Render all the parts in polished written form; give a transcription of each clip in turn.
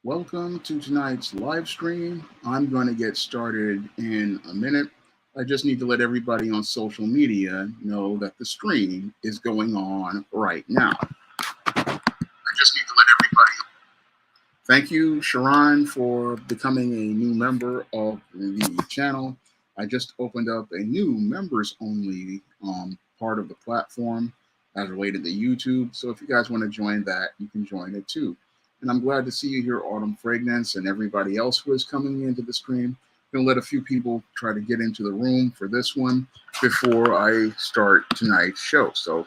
Welcome to tonight's live stream. I'm going to get started in a minute. I just need to let everybody on social media know that the stream is going on right now. I just need to let everybody. Thank you, Sharon, for becoming a new member of the channel. I just opened up a new members only part of the platform as related to YouTube. So if you guys want to join that, you can join it too. And I'm glad to see you here, Autumn Fragrance, and everybody else who is coming into the stream. I'm going to let a few people try to get into the room for this one before I start tonight's show. So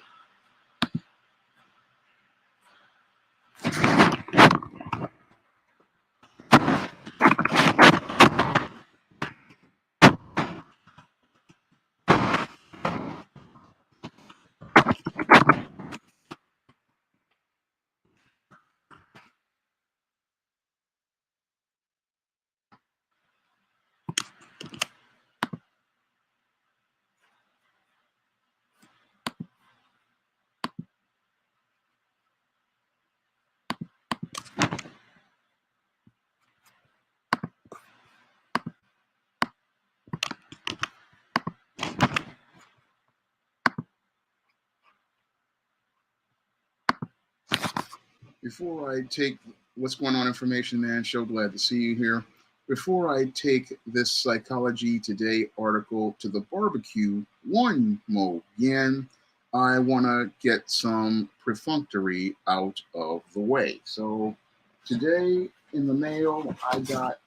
before I take what's going on information, man, so glad to see you here. Before I take this Psychology Today article to the barbecue one more again, I want to get some perfunctory out of the way. So today in the mail, I got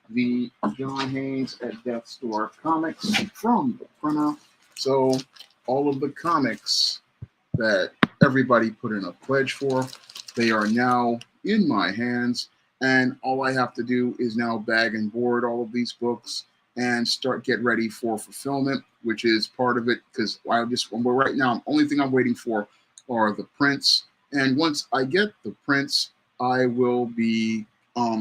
the John Haynes at Death Store comics from the printer. So all of the comics that everybody put in a pledge for, they are now in my hands, and all I have to do is now bag and board all of these books and get ready for fulfillment, which is part of it because right now, only thing I'm waiting for are the prints. And once I get the prints, I will be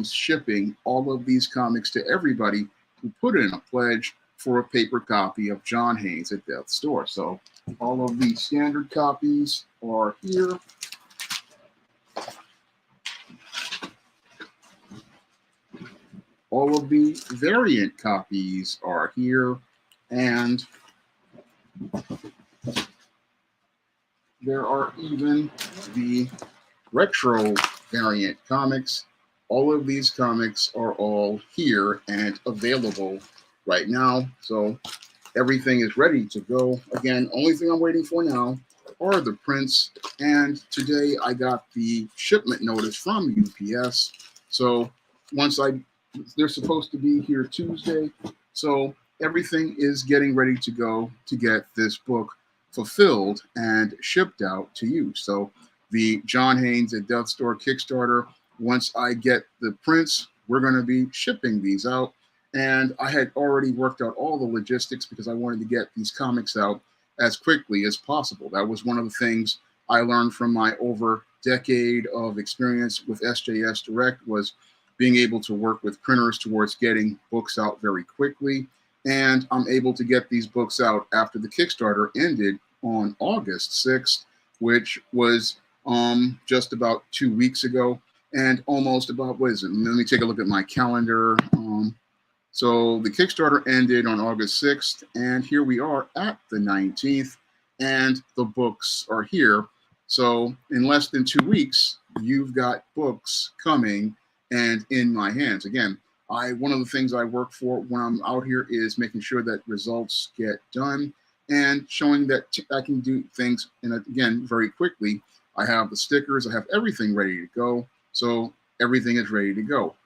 shipping all of these comics to everybody who put in a pledge for a paper copy of John Haynes at Death Store. So all of the standard copies are here. All of the variant copies are here, and there are even the retro variant comics. All of these comics are all here and available right now. So everything is ready to go. Again, only thing I'm waiting for now are the prints. And today I got the shipment notice from UPS. So they're supposed to be here Tuesday. So everything is getting ready to go to get this book fulfilled and shipped out to you. So the John Haynes at Death Store Kickstarter, once I get the prints, we're going to be shipping these out. And I had already worked out all the logistics because I wanted to get these comics out as quickly as possible. That was one of the things I learned from my over decade of experience with SJS Direct, was being able to work with printers towards getting books out very quickly. And I'm able to get these books out after the Kickstarter ended on August 6th, which was just about 2 weeks ago. And almost about, what is it? Let me take a look at my calendar. So the Kickstarter ended on August 6th, and here we are at the 19th, and the books are here. So in less than 2 weeks, you've got books coming and in my hands. Again, one of the things I work for when I'm out here is making sure that results get done and showing that I can do things, and again, very quickly. I have the stickers, I have everything ready to go. So everything is ready to go.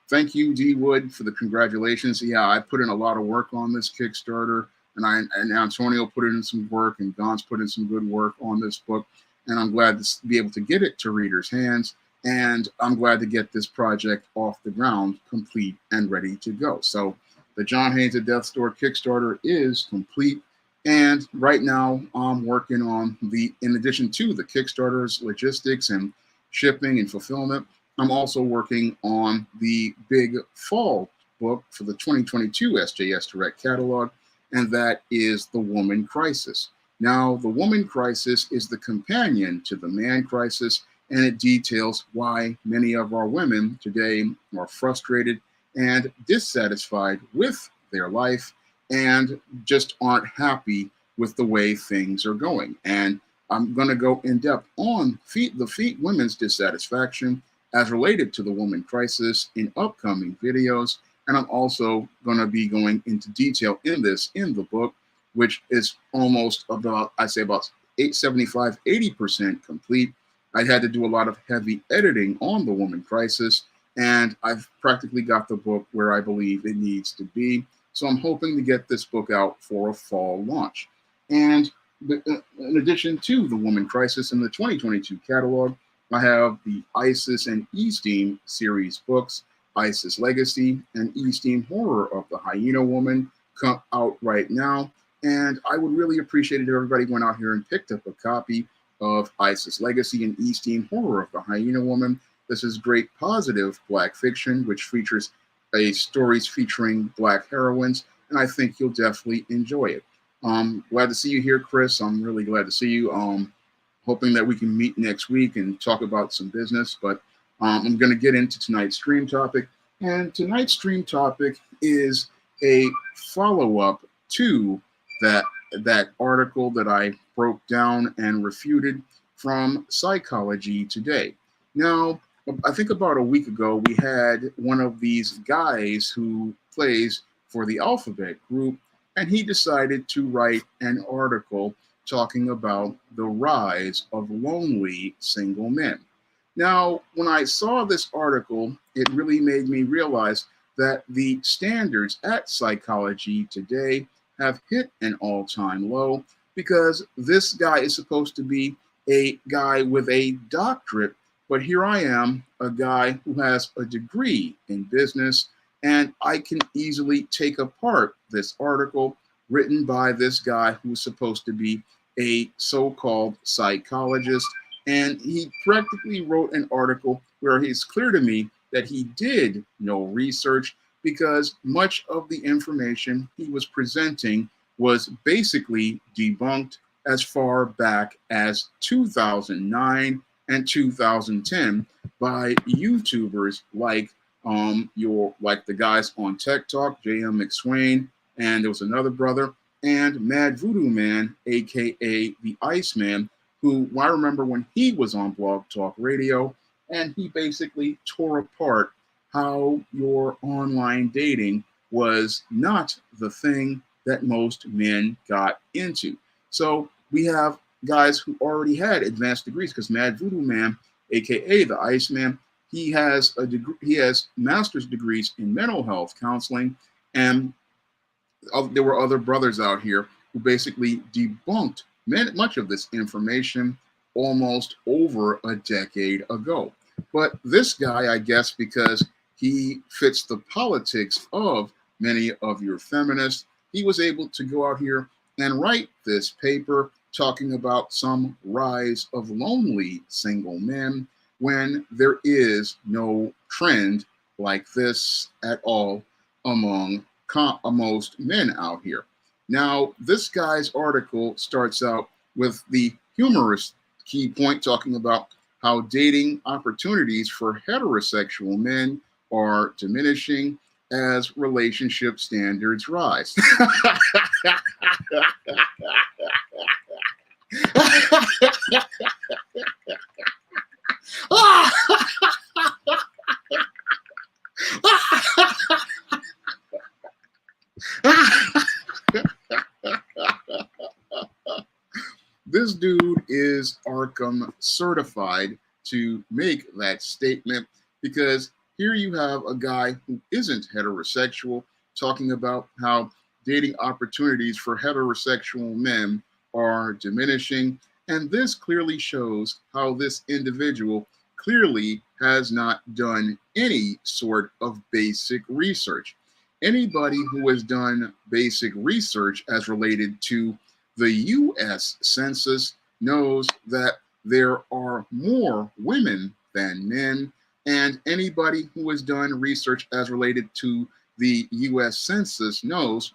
Thank you, D Wood, for the congratulations. Yeah, I put in a lot of work on this Kickstarter, and Antonio put in some work, and Don's put in some good work on this book, and I'm glad to be able to get it to readers' hands, and I'm glad to get this project off the ground, complete and ready to go. So the John Haynes at Death Store Kickstarter is complete, and right now I'm working on in addition to the Kickstarter's logistics and shipping and fulfillment, I'm also working on the big fall book for the 2022 SJS Direct catalog, and that is The Woman Crisis. Now, The Woman Crisis is the companion to The Man Crisis, and it details why many of our women today are frustrated and dissatisfied with their life and just aren't happy with the way things are going. And I'm going to go in depth on women's dissatisfaction as related to the woman crisis in upcoming videos. And I'm also going to be going into detail in this in the book, which is almost about, I say about 80% complete. I had to do a lot of heavy editing on the woman crisis, and I've practically got the book where I believe it needs to be. So I'm hoping to get this book out for a fall launch. And in addition to the woman crisis in the 2022 catalog, I have the ISIS and E-Steam series books, ISIS Legacy and E-Steam Horror of the Hyena Woman, come out right now. And I would really appreciate it if everybody went out here and picked up a copy of ISIS Legacy and E-Steam Horror of the Hyena Woman. This is great positive Black fiction, which features stories featuring Black heroines, and I think you'll definitely enjoy it. Glad to see you here, Chris. I'm really glad to see you. Hoping that we can meet next week and talk about some business, but I'm going to get into tonight's stream topic. And tonight's stream topic is a follow-up to that article that I broke down and refuted from Psychology Today. Now, I think about a week ago, we had one of these guys who plays for the Alphabet Group, and he decided to write an article talking about the rise of lonely single men. Now, when I saw this article, it really made me realize that the standards at Psychology Today have hit an all-time low, because this guy is supposed to be a guy with a doctorate, but here I am, a guy who has a degree in business, and I can easily take apart this article written by this guy who's supposed to be a so-called psychologist. And he practically wrote an article where it's clear to me that he did no research, because much of the information he was presenting was basically debunked as far back as 2009 and 2010 by YouTubers like the guys on Tech Talk, J.M. McSwain, and there was another brother, and Mad Voodoo Man, aka the Iceman, who I remember when he was on Blog Talk Radio, and he basically tore apart how your online dating was not the thing that most men got into. So we have guys who already had advanced degrees, because Mad Voodoo Man, aka the Iceman, he has a degree, he has master's degrees in mental health counseling, and there were other brothers out here who basically debunked much of this information almost over a decade ago. But this guy, I guess, because he fits the politics of many of your feminists, he was able to go out here and write this paper talking about some rise of lonely single men, when there is no trend like this at all among most men out here. Now, this guy's article starts out with the humorous key point talking about how dating opportunities for heterosexual men are diminishing as relationship standards rise. This dude is Arkham certified to make that statement, because here you have a guy who isn't heterosexual talking about how dating opportunities for heterosexual men are diminishing. And this clearly shows how this individual clearly has not done any sort of basic research. Anybody who has done basic research as related to the US Census knows that there are more women than men, and anybody who has done research as related to the US Census knows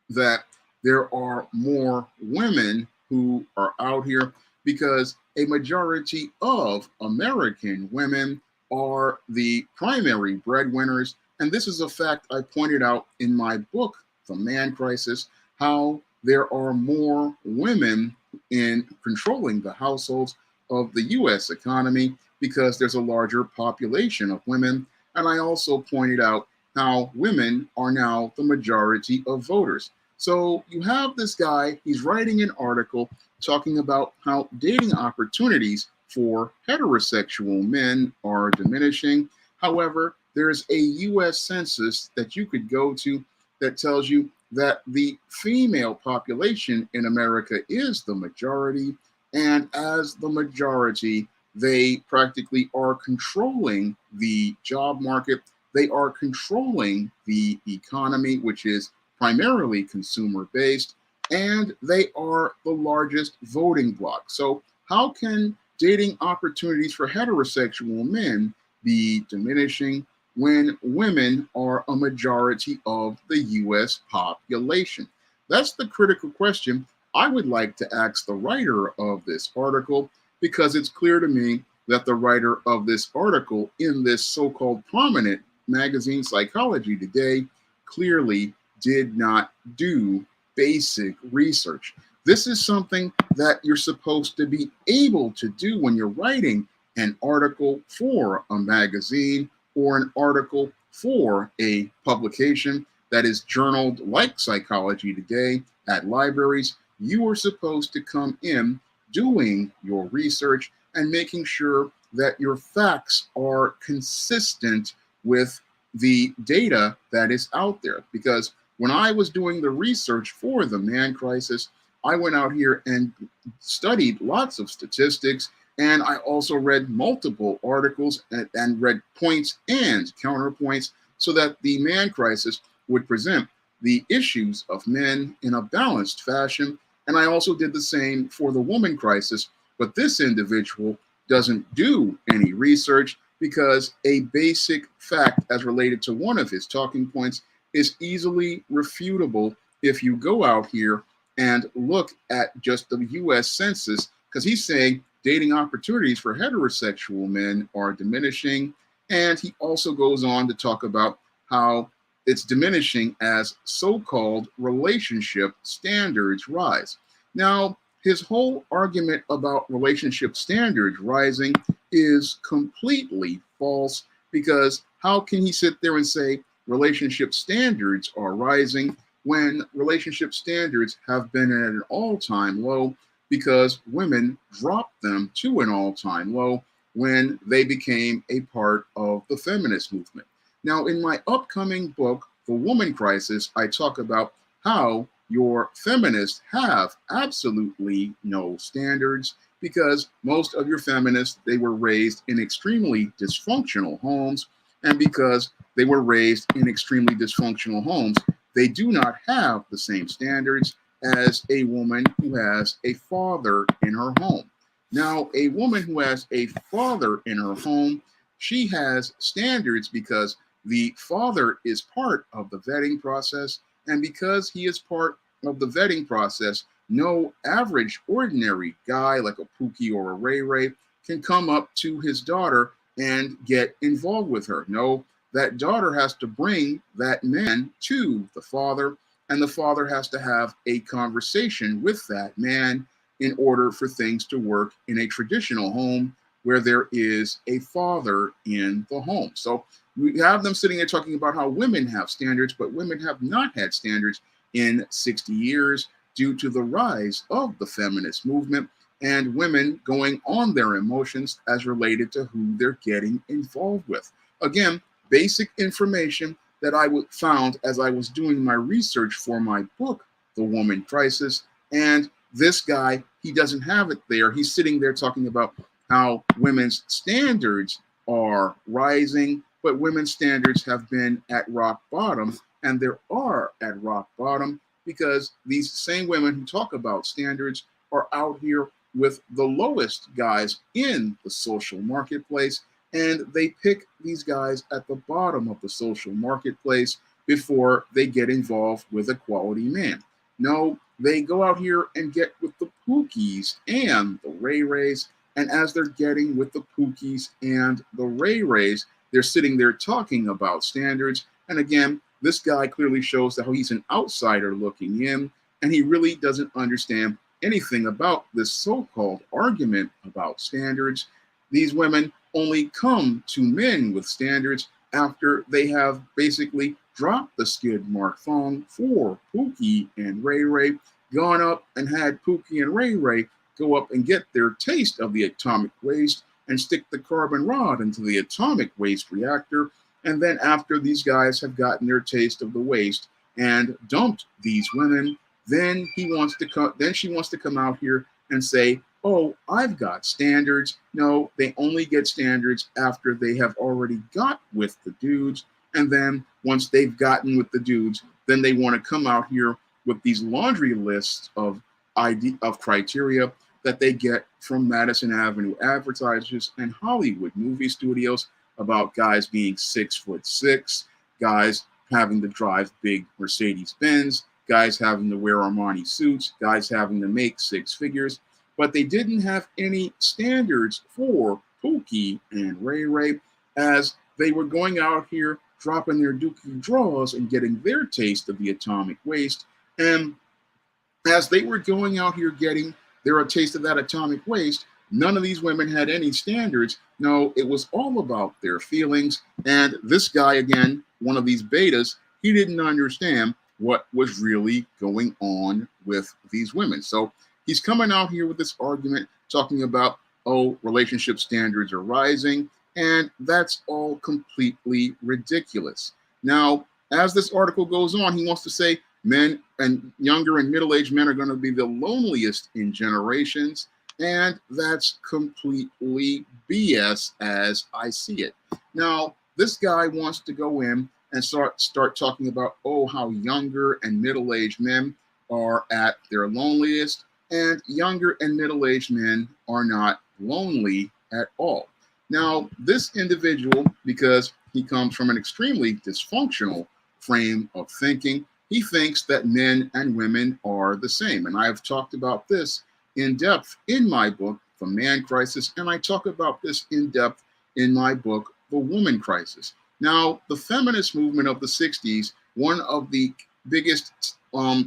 that there are more women who are out here, because a majority of American women are the primary breadwinners. And this is a fact I pointed out in my book, The Man Crisis, how there are more women in controlling the households of the US economy because there's a larger population of women. And I also pointed out how women are now the majority of voters. So you have this guy, he's writing an article talking about how dating opportunities for heterosexual men are diminishing. However, there's a US census that you could go to that tells you that the female population in America is the majority. And as the majority, they practically are controlling the job market. They are controlling the economy, which is primarily consumer based, and they are the largest voting bloc. So, how can dating opportunities for heterosexual men be diminishing when women are a majority of the US population? That's the critical question I would like to ask the writer of this article, because it's clear to me that the writer of this article in this so-called prominent magazine, Psychology Today, clearly did not do basic research. This is something that you're supposed to be able to do when you're writing an article for a magazine or an article for a publication that is journaled like Psychology Today at libraries. You are supposed to come in doing your research and making sure that your facts are consistent with the data that is out there. Because when I was doing the research for the Man Crisis, I went out here and studied lots of statistics, and I also read multiple articles and read points and counterpoints so that the Man Crisis would present the issues of men in a balanced fashion. And I also did the same for the Woman Crisis, but this individual doesn't do any research because a basic fact as related to one of his talking points is easily refutable if you go out here and look at just the US Census, because he's saying dating opportunities for heterosexual men are diminishing. And he also goes on to talk about how it's diminishing as so-called relationship standards rise. Now, his whole argument about relationship standards rising is completely false, because how can he sit there and say relationship standards are rising when relationship standards have been at an all-time low, because women dropped them to an all-time low when they became a part of the feminist movement. Now, in my upcoming book, The Woman Crisis, I talk about how your feminists have absolutely no standards, because most of your feminists, they were raised in extremely dysfunctional homes, and because they were raised in extremely dysfunctional homes, they do not have the same standards as a woman who has a father in her home. Now, a woman who has a father in her home, she has standards because the father is part of the vetting process, and because he is part of the vetting process, no average ordinary guy like a Pookie or a Ray Ray can come up to his daughter and get involved with her. No, that daughter has to bring that man to the father, and the father has to have a conversation with that man in order for things to work in a traditional home where there is a father in the home. So we have them sitting there talking about how women have standards, but women have not had standards in 60 years due to the rise of the feminist movement and women going on their emotions as related to who they're getting involved with. Again, basic information that I found as I was doing my research for my book, The Woman Crisis. And this guy, he doesn't have it there. He's sitting there talking about how women's standards are rising, but women's standards have been at rock bottom, and they are at rock bottom because these same women who talk about standards are out here with the lowest guys in the social marketplace, and they pick these guys at the bottom of the social marketplace before they get involved with a quality man. No, they go out here and get with the Pookies and the Ray Rays, And as they're getting with the Pookies and the Ray Rays, they're sitting there talking about standards. And again, this guy clearly shows that how he's an outsider looking in, and he really doesn't understand anything about this so-called argument about standards. These women only come to men with standards after they have basically dropped the skid mark thong for Pookie and Ray Ray, gone up and had Pookie and Ray Ray go up and get their taste of the atomic waste and stick the carbon rod into the atomic waste reactor. And then after these guys have gotten their taste of the waste and dumped these women, then she wants to come out here and say, oh, I've got standards. No, they only get standards after they have already got with the dudes. And then once they've gotten with the dudes, then they want to come out here with these laundry lists of criteria that they get from Madison Avenue advertisers and Hollywood movie studios about guys being 6'6", guys having to drive big Mercedes Benz, guys having to wear Armani suits, guys having to make six figures. But they didn't have any standards for Pookie and Ray Ray as they were going out here dropping their dookie draws and getting their taste of the atomic waste. And as they were going out here getting their taste of that atomic waste, none of these women had any standards. No, it was all about their feelings. And this guy, again, one of these betas, he didn't understand what was really going on with these women. So he's coming out here with this argument talking about, oh, relationship standards are rising. And that's all completely ridiculous. Now, as this article goes on, he wants to say men and younger and middle-aged men are going to be the loneliest in generations. And that's completely BS as I see it. Now, this guy wants to go in and start talking about, oh, how younger and middle-aged men are at their loneliest, and younger and middle-aged men are not lonely at all. Now, this individual, because he comes from an extremely dysfunctional frame of thinking, he thinks that men and women are the same. And I have talked about this in depth in my book, The Man Crisis, and I talk about this in depth in my book, The Woman Crisis. Now, the feminist movement of the 60s, one of the biggest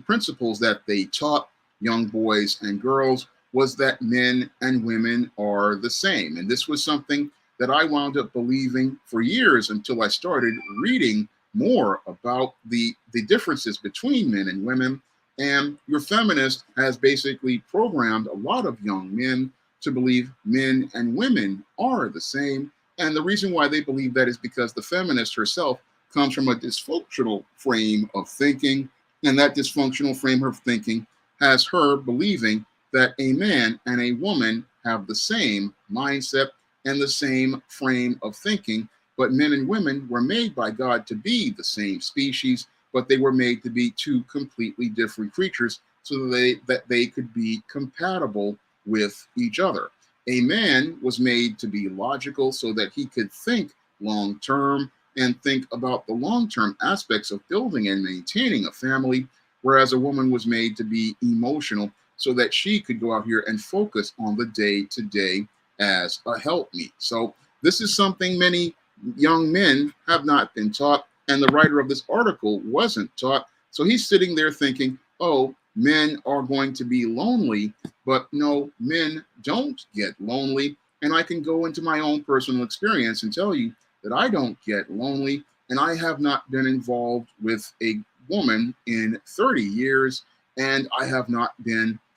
principles that they taught young boys and girls was that men and women are the same. And this was something that I wound up believing for years until I started reading more about the differences between men and women. And your feminist has basically programmed a lot of young men to believe men and women are the same. And the reason why they believe that is because the feminist herself comes from a dysfunctional frame of thinking. And that dysfunctional frame of thinking has her believing that a man and a woman have the same mindset and the same frame of thinking. But men and women were made by God to be the same species, but they were made to be two completely different creatures so that they could be compatible with each other. A man was made to be logical so that he could think long term and think about the long term aspects of building and maintaining a family, whereas a woman was made to be emotional so that she could go out here and focus on the day to day as a helpmeet. So this is something many young men have not been taught, and the writer of this article wasn't taught. So he's sitting there thinking, oh, men are going to be lonely, but no, men don't get lonely. And I can go into my own personal experience and tell you that I don't get lonely, and I have not been involved with a woman in 30 years, and I have not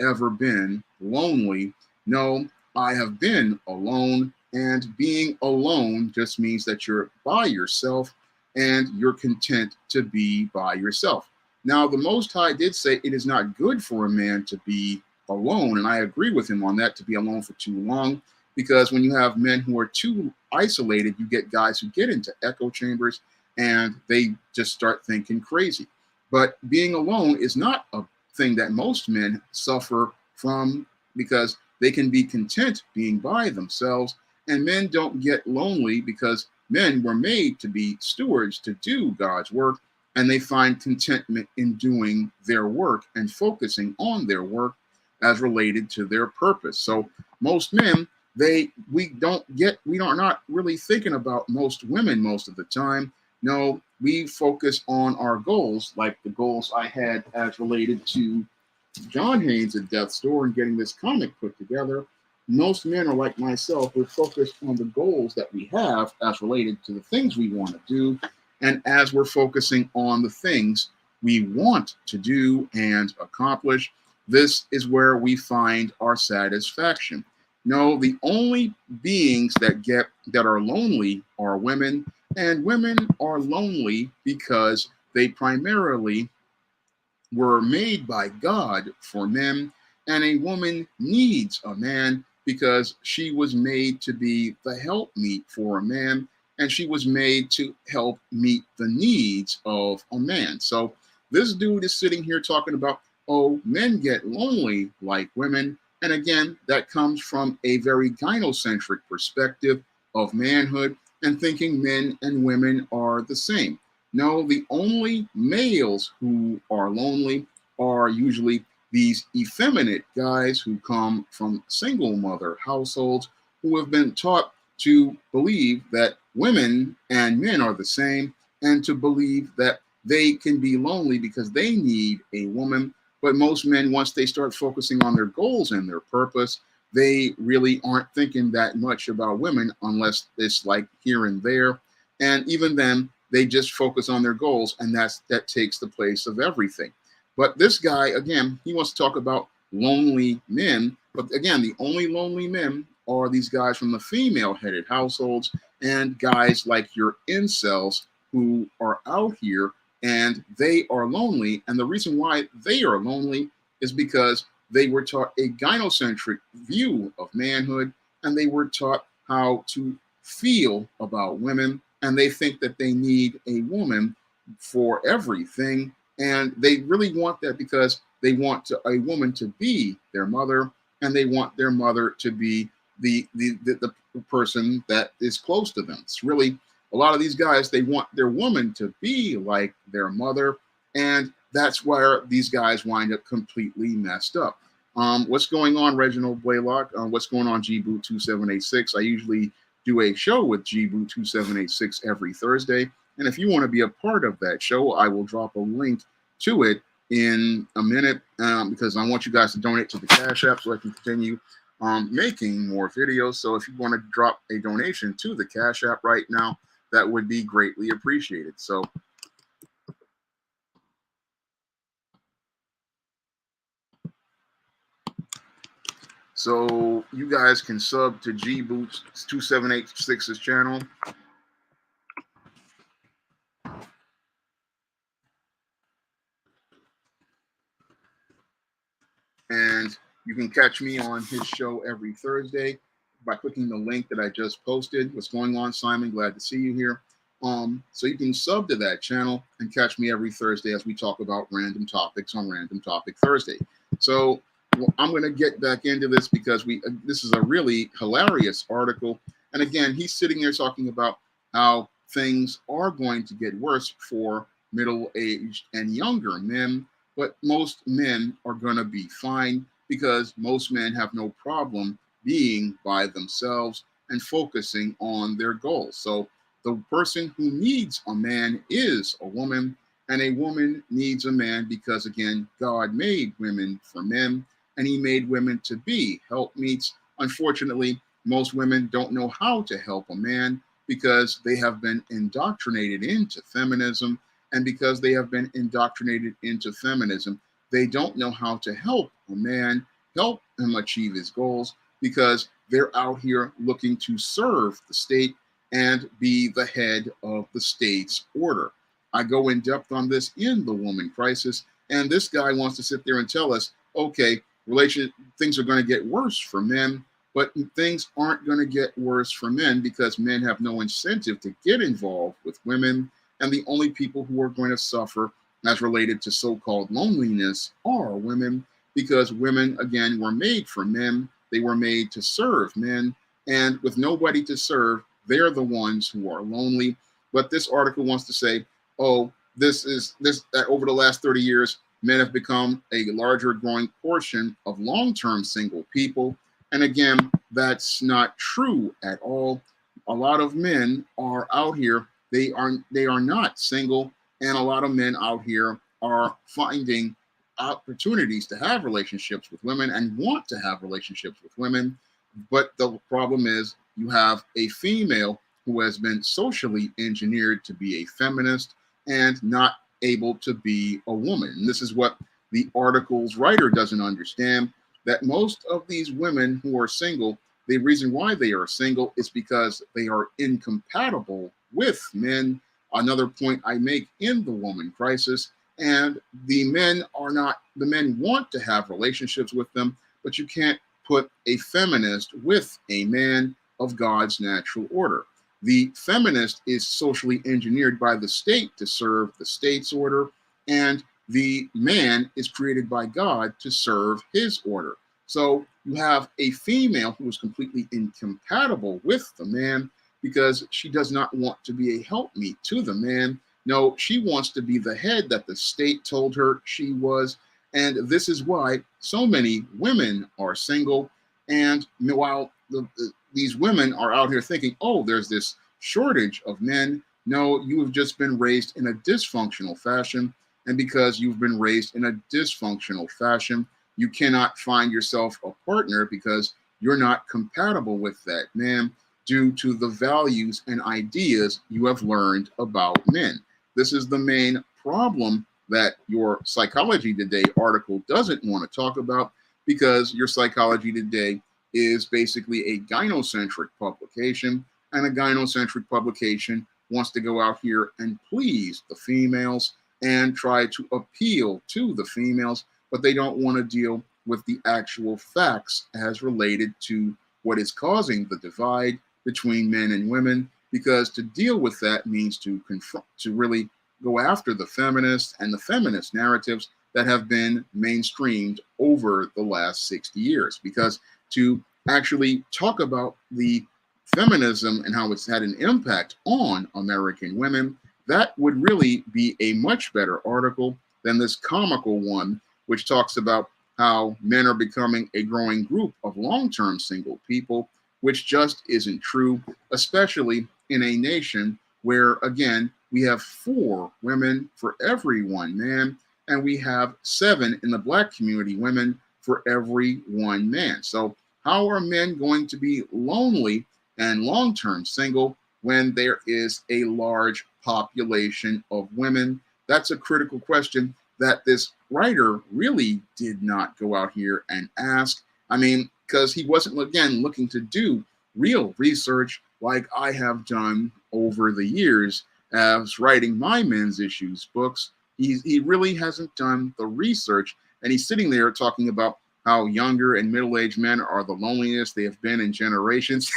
ever been lonely. No, I have been alone, and being alone just means that you're by yourself and you're content to be by yourself. Now, the Most High did say it is not good for a man to be alone, and I agree with him on that, to be alone for too long, because when you have men who are too isolated, you get guys who get into echo chambers and they just start thinking crazy. But being alone is not a thing that most men suffer from, because they can be content being by themselves, and men don't get lonely because men were made to be stewards, to do God's work, and they find contentment in doing their work and focusing on their work as related to their purpose. So most men we are not really thinking about most women most of the time. No, we focus on our goals, like the goals I had as related to John Haynes at Death's Door and getting this comic put together. Most men are like myself. We're focused on the goals that we have as related to the things we want to do. And as we're focusing on the things we want to do and accomplish, this is where we find our satisfaction. No, the only beings that are lonely are women, and women are lonely because they primarily were made by God for men, and a woman needs a man because she was made to be the helpmeet for a man, and she was made to help meet the needs of a man. So this dude is sitting here talking about, oh, men get lonely like women. And again, that comes from a very gynocentric perspective of manhood and thinking men and women are the same. No, the only males who are lonely are usually these effeminate guys who come from single mother households who have been taught to believe that women and men are the same and to believe that they can be lonely because they need a woman. But most men, once they start focusing on their goals and their purpose, they really aren't thinking that much about women unless it's like here and there. And even then, they just focus on their goals, and that takes the place of everything. But this guy, again, he wants to talk about lonely men. But again, the only lonely men are these guys from the female-headed households and guys like your incels who are out here and they are lonely. And the reason why they are lonely is because they were taught a gynocentric view of manhood, and they were taught how to feel about women, and they think that they need a woman for everything. And they really want that because they want a woman to be their mother, and they want their mother to be the person that is close to them. It's really a lot of these guys, they want their woman to be like their mother, and that's where these guys wind up completely messed up. What's going on, Reginald Blaylock? What's going on, G-Boot2786? I usually do a show with G-Boot2786 every Thursday, and if you want to be a part of that show, I will drop a link to it in a minute because I want you guys to donate to the Cash App so I can continue making more videos. So if you want to drop a donation to the Cash App right now, that would be greatly appreciated. So you guys can sub to G-Boots2786's channel. And you can catch me on his show every Thursday by clicking the link that I just posted. What's going on, Simon? Glad to see you here. So you can sub to that channel and catch me every Thursday as we talk about random topics on Random Topic Thursday. So I'm going to get back into this because this is a really hilarious article. And again, he's sitting there talking about how things are going to get worse for middle-aged and younger men, but most men are going to be fine because most men have no problem being by themselves and focusing on their goals. So the person who needs a man is a woman, and a woman needs a man because, again, God made women for men, and he made women to be helpmeets. Unfortunately, most women don't know how to help a man because they have been indoctrinated into feminism, and because they have been indoctrinated into feminism, they don't know how to help a man, help him achieve his goals, because they're out here looking to serve the state and be the head of the state's order. I go in depth on this in The Woman Crisis, and this guy wants to sit there and tell us, okay, things are going to get worse for men, but things aren't going to get worse for men because men have no incentive to get involved with women, and the only people who are going to suffer as related to so-called loneliness are women, because women, again, were made for men. They were made to serve men, and with nobody to serve, they're the ones who are lonely. But this article wants to say, oh, that over the last 30 years, men have become a larger growing portion of long-term single people. And again, That's not true at all. A lot of men are out here, they are not single, and a lot of men out here are finding opportunities to have relationships with women and want to have relationships with women. But the problem is you have a female who has been socially engineered to be a feminist and not able to be a woman. And this is what the article's writer doesn't understand, that most of these women who are single, the reason why they are single is because they are incompatible with men. Another point I make in the woman crisis, and the men want to have relationships with them, but you can't put a feminist with a man of God's natural order. The feminist is socially engineered by the state to serve the state's order, and the man is created by God to serve his order. So you have a female who is completely incompatible with the man because she does not want to be a helpmeet to the man. No, she wants to be the head that the state told her she was. And this is why so many women are single. And while these women are out here thinking, oh, there's this shortage of men. No, you have just been raised in a dysfunctional fashion. And because you've been raised in a dysfunctional fashion, you cannot find yourself a partner because you're not compatible with that man due to the values and ideas you have learned about men. This is the main problem that your Psychology Today article doesn't want to talk about, because your Psychology Today is basically a gynocentric publication, and a gynocentric publication wants to go out here and please the females and try to appeal to the females, but they don't want to deal with the actual facts as related to what is causing the divide between men and women, because to deal with that means to confront, to really go after the feminists and the feminist narratives that have been mainstreamed over the last 60 years. Because to actually talk about the feminism and how it's had an impact on American women, that would really be a much better article than this comical one, which talks about how men are becoming a growing group of long-term single people, which just isn't true, especially in a nation where, again, we have 4 women for every 1 man, and we have 7 in the Black community women for every 1 man. So how are men going to be lonely and long-term single when there is a large population of women? That's a critical question that this writer really did not go out here and ask. I mean, because he wasn't, again, looking to do real research like I have done over the years as writing my men's issues books. He really hasn't done the research, and he's sitting there talking about how younger and middle-aged men are the loneliest they have been in generations.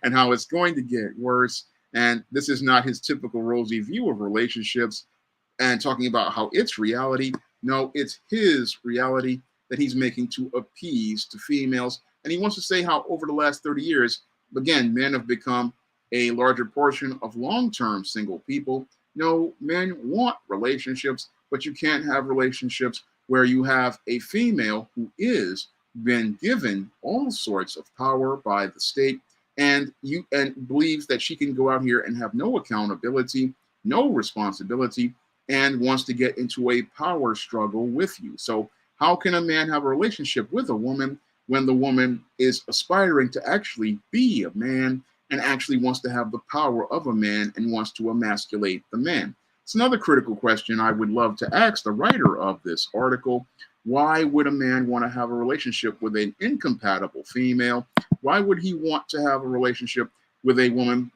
And how it's going to get worse. And this is not his typical rosy view of relationships and talking about how it's reality. No, it's his reality that he's making to appease to females. And he wants to say how over the last 30 years, again, men have become a larger portion of long-term single people. No, men want relationships, but you can't have relationships where you have a female who is been given all sorts of power by the state and believes that she can go out here and have no accountability, no responsibility, and wants to get into a power struggle with you. So how can a man have a relationship with a woman when the woman is aspiring to actually be a man and actually wants to have the power of a man and wants to emasculate the man? It's another critical question I would love to ask the writer of this article. Why would a man want to have a relationship with an incompatible female? Why would he want to have a relationship with a woman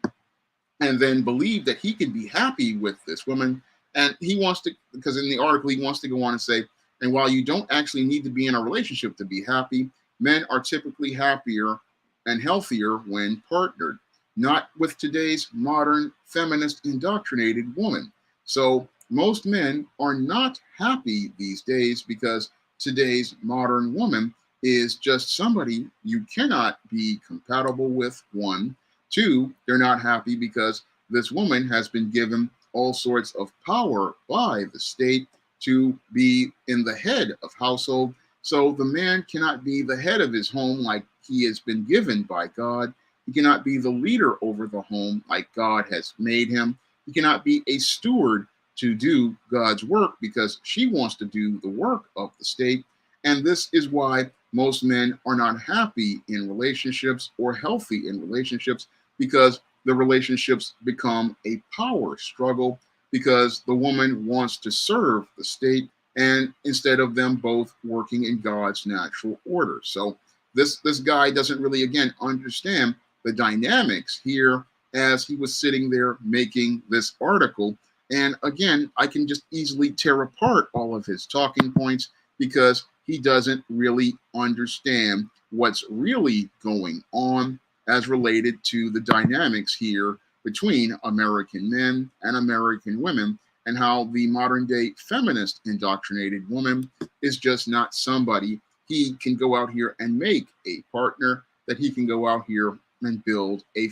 and then believe that he can be happy with this woman? And he wants to, because in the article, he wants to go on and say, and while you don't actually need to be in a relationship to be happy, men are typically happier and healthier when partnered, not with today's modern feminist indoctrinated woman. So most men are not happy these days because today's modern woman is just somebody you cannot be compatible with, 1. 2, they're not happy because this woman has been given all sorts of power by the state to be in the head of household, So the man cannot be the head of his home like he has been given by God. He cannot be the leader over the home like God has made him. He cannot be a steward to do God's work because she wants to do the work of the state. And this is why most men are not happy in relationships or healthy in relationships, because the relationships become a power struggle because the woman wants to serve the state, and instead of them both working in God's natural order. So this guy doesn't really, again, understand the dynamics here as he was sitting there making this article. And again, I can just easily tear apart all of his talking points because he doesn't really understand what's really going on as related to the dynamics here between American men and American women, and how the modern day feminist indoctrinated woman is just not somebody he can go out here and make a partner that he can go out here and build a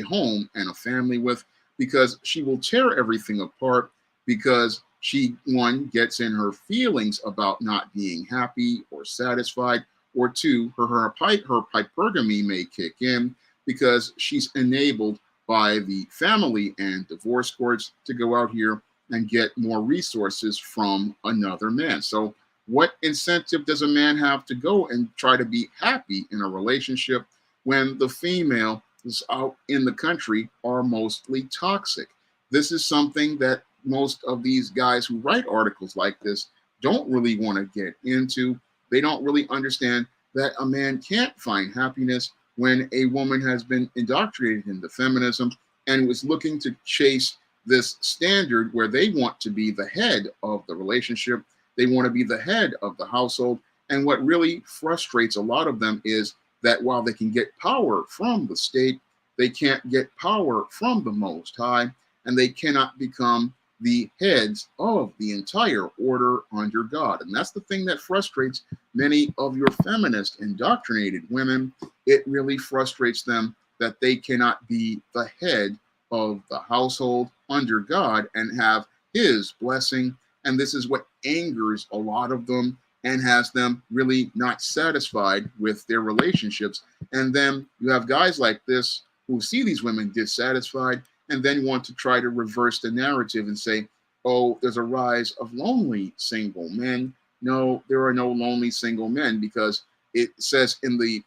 home and a family with, because she will tear everything apart because she, one, gets in her feelings about not being happy or satisfied, or two, her hypergamy may kick in because she's enabled by the family and divorce courts to go out here and get more resources from another man. So what incentive does a man have to go and try to be happy in a relationship when the females out in the country are mostly toxic? This is something that most of these guys who write articles like this don't really want to get into. They don't really understand that a man can't find happiness when a woman has been indoctrinated into feminism and was looking to chase this standard where they want to be the head of the relationship. They want to be the head of the household. And what really frustrates a lot of them is that while they can get power from the state, they can't get power from the Most High, and they cannot become the heads of the entire order under God. And that's the thing that frustrates many of your feminist indoctrinated women. It really frustrates them that they cannot be the head of the household under God and have his blessing. And this is what angers a lot of them and has them really not satisfied with their relationships. And then you have guys like this who see these women dissatisfied and then want to try to reverse the narrative and say, oh, there's a rise of lonely single men. No, there are no lonely single men, because it says in the,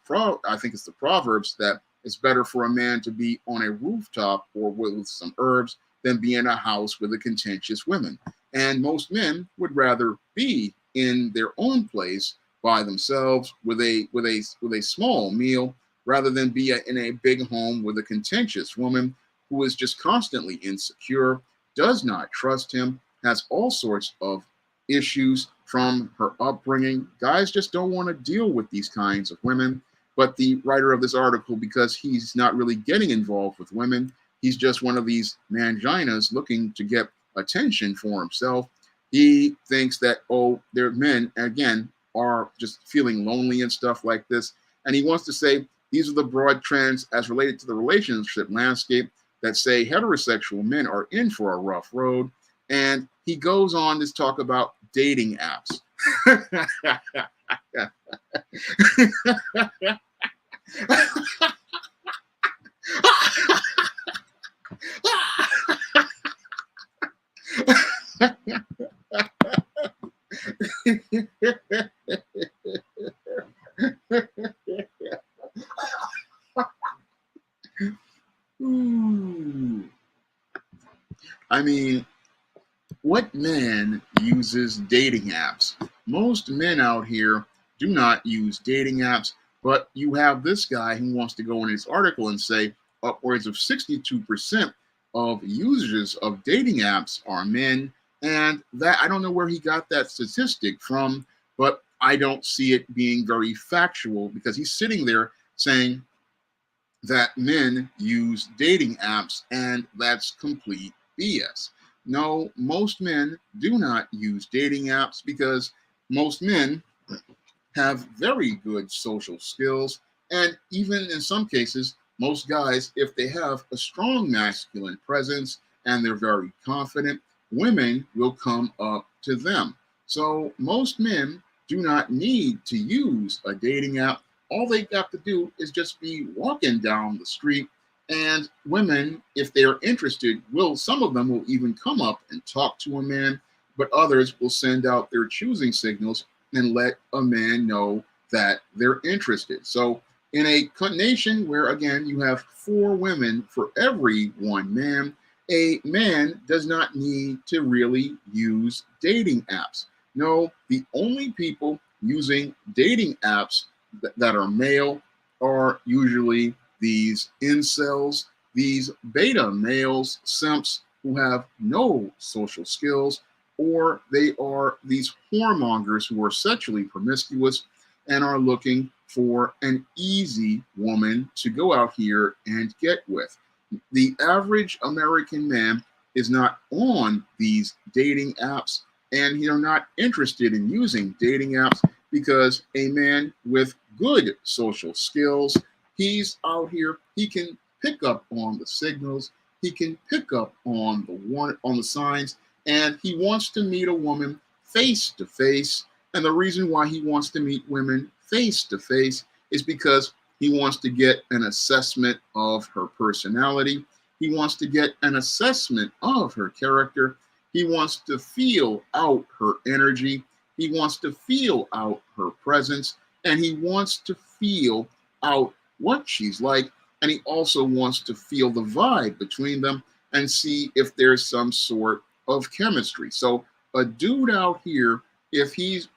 I think it's the Proverbs, that it's better for a man to be on a rooftop or with some herbs than be in a house with a contentious women. And most men would rather be in their own place by themselves with a small meal rather than be in a big home with a contentious woman who is just constantly insecure, does not trust him, has all sorts of issues from her upbringing. Guys just don't want to deal with these kinds of women. But the writer of this article, because he's not really getting involved with women, he's just one of these manginas looking to get attention for himself. He thinks that, oh, their men, again, are just feeling lonely and stuff like this. And he wants to say these are the broad trends as related to the relationship landscape that say heterosexual men are in for a rough road. And he goes on to talk about dating apps. I mean, what man uses dating apps? Most men out here do not use dating apps, but you have this guy who wants to go in his article and say upwards of 62% of users of dating apps are men. And that, I don't know where he got that statistic from, but I don't see it being very factual, because he's sitting there saying that men use dating apps, and that's complete BS. No, most men do not use dating apps because most men have very good social skills. And even in some cases, most guys, if they have a strong masculine presence and they're very confident, women will come up to them. So most men do not need to use a dating app. All they got to do is just be walking down the street, and women, if they're interested, will some of them will even come up and talk to a man, but others will send out their choosing signals and let a man know that they're interested. So in a nation where, again, you have 4 women for every 1 man, a man does not need to really use dating apps. No, the only people using dating apps that are male are usually these incels, these beta males, simps who have no social skills, or they are these whoremongers who are sexually promiscuous and are looking for an easy woman to go out here and get with. The average American man is not on these dating apps, and they're not interested in using dating apps because a man with good social skills, he's out here, he can pick up on the signals, he can pick up on the signs, and he wants to meet a woman face to face. And the reason why he wants to meet women face to face is because he wants to get an assessment of her personality. He wants to get an assessment of her character. He wants to feel out her energy. He wants to feel out her presence. And he wants to feel out what she's like. And he also wants to feel the vibe between them and see if there's some sort of chemistry. So a dude out here, if he's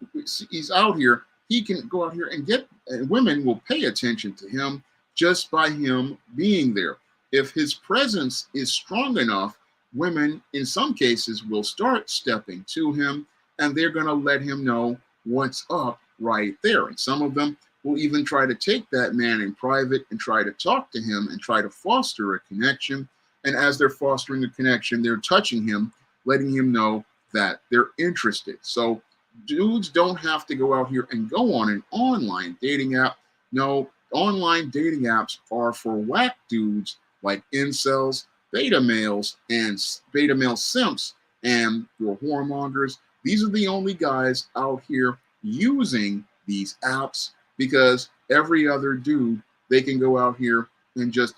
out here, he can go out here and get, and women will pay attention to him just by him being there. If his presence is strong enough, women in some cases will start stepping to him, and they're going to let him know what's up right there. And some of them will even try to take that man in private and try to talk to him and try to foster a connection. And as they're fostering a connection, they're touching him, letting him know that they're interested. So dudes don't have to go out here and go on an online dating app. No, online dating apps are for whack dudes like incels, beta males, and beta male simps, and your whoremongers. These are the only guys out here using these apps, because every other dude, they can go out here and just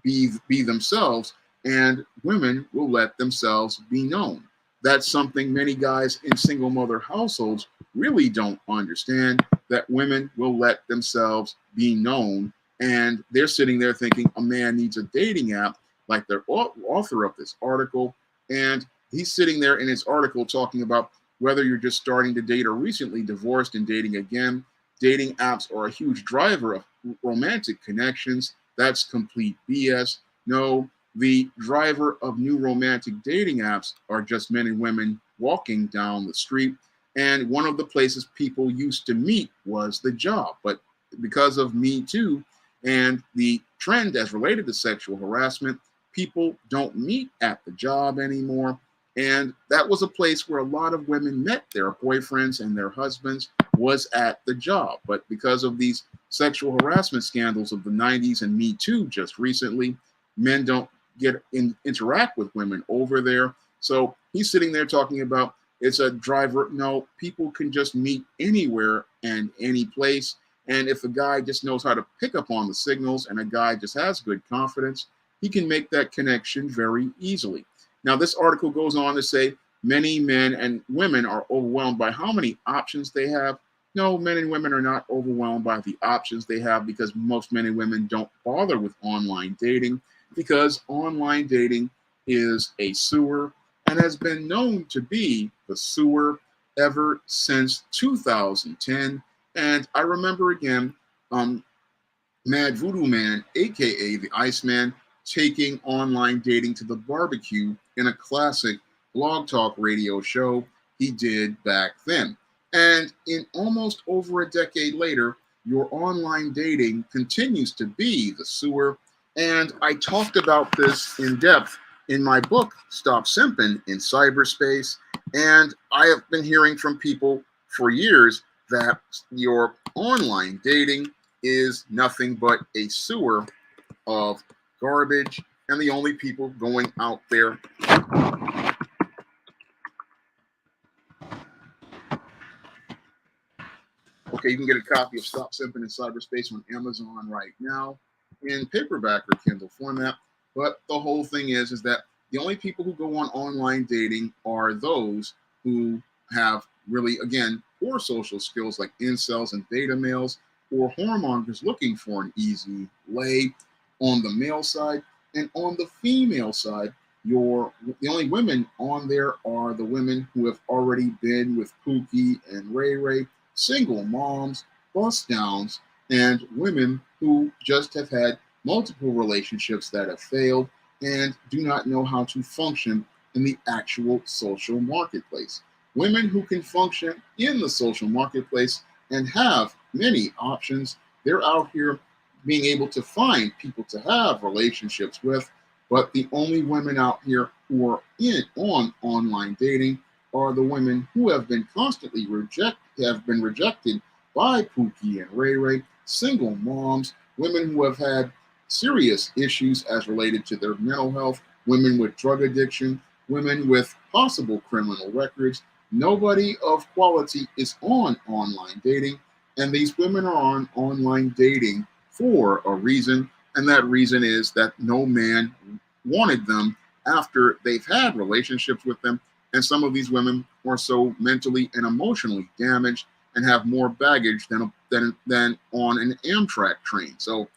be themselves, and women will let themselves be known. That's something many guys in single mother households really don't understand, that women will let themselves be known. And they're sitting there thinking a man needs a dating app, like the author of this article. And he's sitting there in his article talking about whether you're just starting to date or recently divorced and dating again. Dating apps are a huge driver of romantic connections. That's complete BS. No, the driver of new romantic dating apps are just men and women walking down the street. And one of the places people used to meet was the job. But because of Me Too and the trend as related to sexual harassment, people don't meet at the job anymore. And that was a place where a lot of women met their boyfriends and their husbands, was at the job. But because of these sexual harassment scandals of the 90s and Me Too just recently, men don't interact with women over there. So he's sitting there talking about it's a driver. No, people can just meet anywhere and any place. And if a guy just knows how to pick up on the signals and a guy just has good confidence, he can make that connection very easily. Now, this article goes on to say many men and women are overwhelmed by how many options they have. No, men and women are not overwhelmed by the options they have, because most men and women don't bother with online dating, because online dating is a sewer and has been known to be the sewer ever since 2010. And I remember again, Mad Voodoo Man, aka the Iceman, taking online dating to the barbecue in a classic blog talk radio show he did back then. And in almost over a decade later, your online dating continues to be the sewer. And I talked about this in depth in my book, Stop Simping in Cyberspace. And I have been hearing from people for years that your online dating is nothing but a sewer of garbage, and the only people going out there Okay, you can get a copy of Stop Simping in Cyberspace on Amazon right now in paperback or Kindle format. But the whole thing is that the only people who go on online dating are those who have really, again, poor social skills like incels and beta males or whoremongers looking for an easy lay on the male side. And on the female side, the only women on there are the women who have already been with Pookie and Ray Ray, single moms, bust downs, and women who just have had multiple relationships that have failed and do not know how to function in the actual social marketplace. Women who can function in the social marketplace and have many options, they're out here being able to find people to have relationships with. But the only women out here who are on online dating are the women who have been constantly rejected by Pookie and Ray Ray, single moms, women who have had serious issues as related to their mental health, women with drug addiction, women with possible criminal records. Nobody of quality is on online dating, and these women are on online dating for a reason, and that reason is that no man wanted them after they've had relationships with them. And some of these women are so mentally and emotionally damaged and have more baggage than on an Amtrak train. So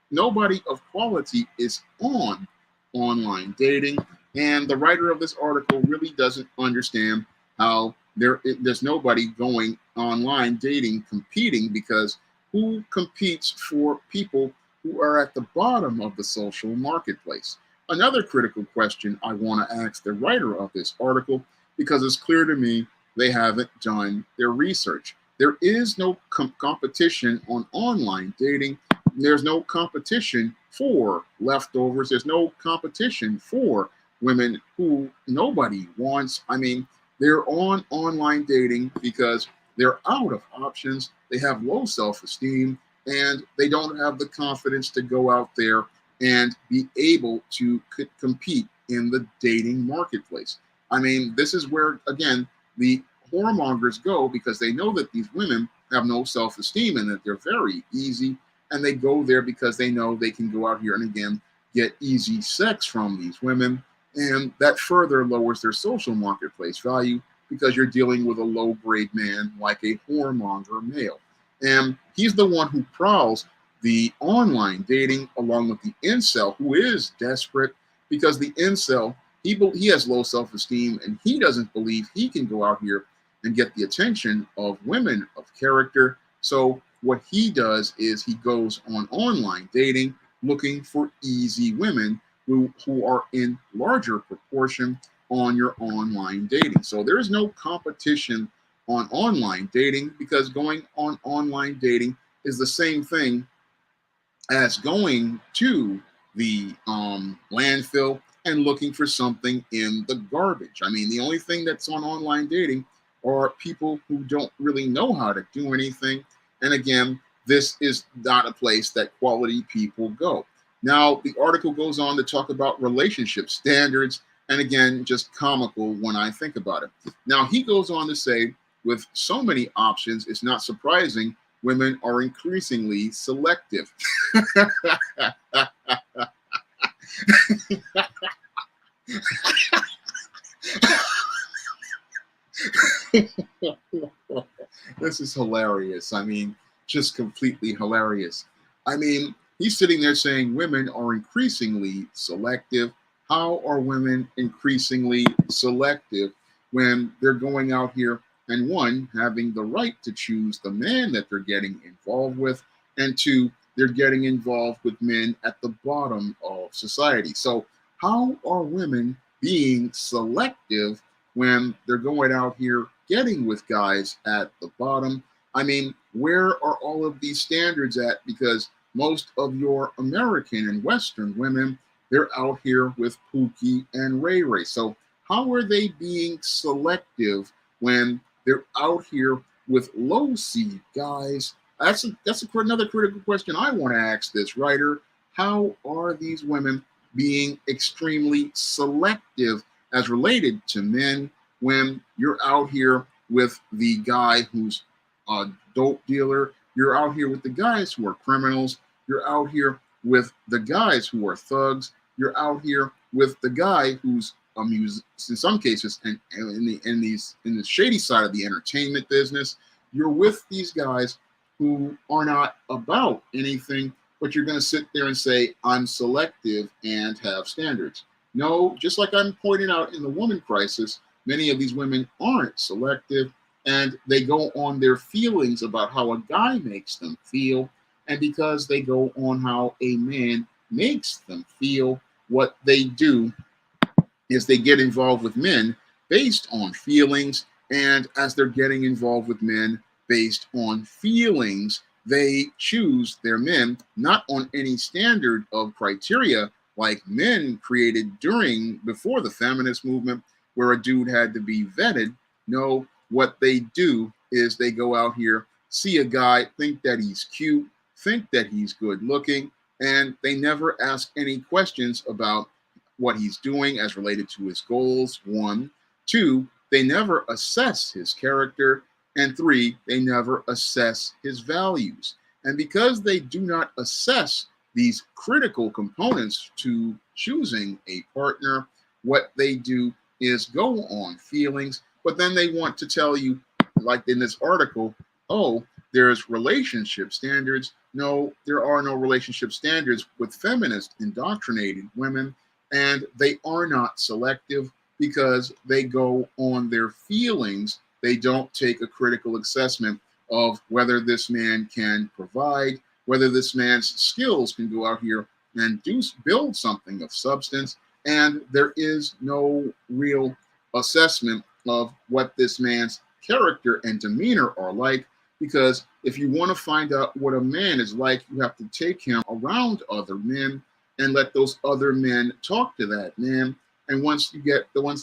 nobody of quality is on online dating. And the writer of this article really doesn't understand how there's nobody going online dating competing, because who competes for people who are at the bottom of the social marketplace? Another critical question I want to ask the writer of this article, because it's clear to me they haven't done their research. There is no competition on online dating. There's no competition for leftovers. There's no competition for women who nobody wants. I mean, they're on online dating because they're out of options. They have low self-esteem and they don't have the confidence to go out there and be able to compete in the dating marketplace. I mean, this is where, again, the whoremongers go, because they know that these women have no self-esteem and that they're very easy, and they go there because they know they can go out here and, again, get easy sex from these women, and that further lowers their social marketplace value because you're dealing with a low-grade man like a whoremonger male. And he's the one who prowls the online dating along with the incel, who is desperate, because the incel, he has low self-esteem and he doesn't believe he can go out here and get the attention of women of character. So what he does is he goes on online dating looking for easy women who are in larger proportion on your online dating. So there is no competition on online dating, because going on online dating is the same thing as going to the landfill and looking for something in the garbage. I mean, the only thing that's on online dating are people who don't really know how to do anything. And again, this is not a place that quality people go. Now, the article goes on to talk about relationship standards, and again, just comical when I think about it. Now, he goes on to say, with so many options, it's not surprising women are increasingly selective. This is hilarious. I mean, just completely hilarious. I mean, he's sitting there saying women are increasingly selective. How are women increasingly selective when they're going out here and, one, having the right to choose the man that they're getting involved with, and two, they're getting involved with men at the bottom of society? So how are women being selective when they're going out here getting with guys at the bottom? I mean, where are all of these standards at? Because most of your American and Western women, they're out here with Pookie and Ray Ray. So how are they being selective when they're out here with low C guys? That's another critical question I want to ask this writer. How are these women being extremely selective as related to men when you're out here with the guy who's dope dealer. You're out here with the guys who are criminals. You're out here with the guys who are thugs. You're out here with the guy who's a music, in some cases, and in the shady side of the entertainment business. You're with these guys who are not about anything, but you're going to sit there and say, I'm selective and have standards. No, just like I'm pointing out in the woman crisis, many of these women aren't selective and they go on their feelings about how a guy makes them feel. And because they go on how a man makes them feel, what they do is they get involved with men based on feelings. And as they're getting involved with men based on feelings, they choose their men not on any standard of criteria like men created before the feminist movement, where a dude had to be vetted. No, what they do is they go out here, see a guy, think that he's cute, think that he's good looking, and they never ask any questions about what he's doing as related to his goals. One, two, they never assess his character, and three, they never assess his values. And because they do not assess these critical components to choosing a partner, what they do is go on feelings, but then they want to tell you, like in this article, oh, there's relationship standards. No, there are no relationship standards with feminist indoctrinated women, and they are not selective because they go on their feelings. They don't take a critical assessment of whether this man can provide, whether this man's skills can go out here and build something of substance. And there is no real assessment of what this man's character and demeanor are like, because if you want to find out what a man is like, you have to take him around other men and let those other men talk to that man. And once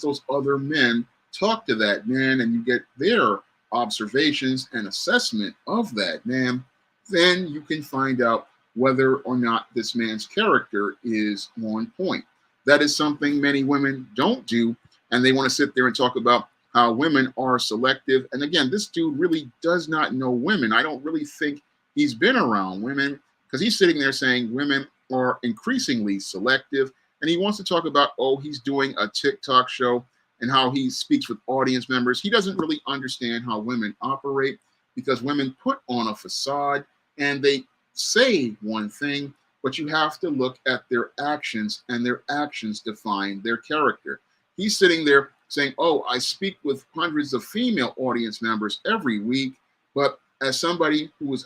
those other men talk to that man and you get their observations and assessment of that man, then you can find out whether or not this man's character is on point. That is something many women don't do, and they want to sit there and talk about how women are selective. And again, this dude really does not know women. I don't really think he's been around women, because he's sitting there saying women are increasingly selective. And he wants to talk about, oh, he's doing a TikTok show and how he speaks with audience members. He doesn't really understand how women operate, because women put on a facade and they say one thing, but you have to look at their actions, and their actions define their character. He's sitting there saying, oh, I speak with hundreds of female audience members every week, but as somebody who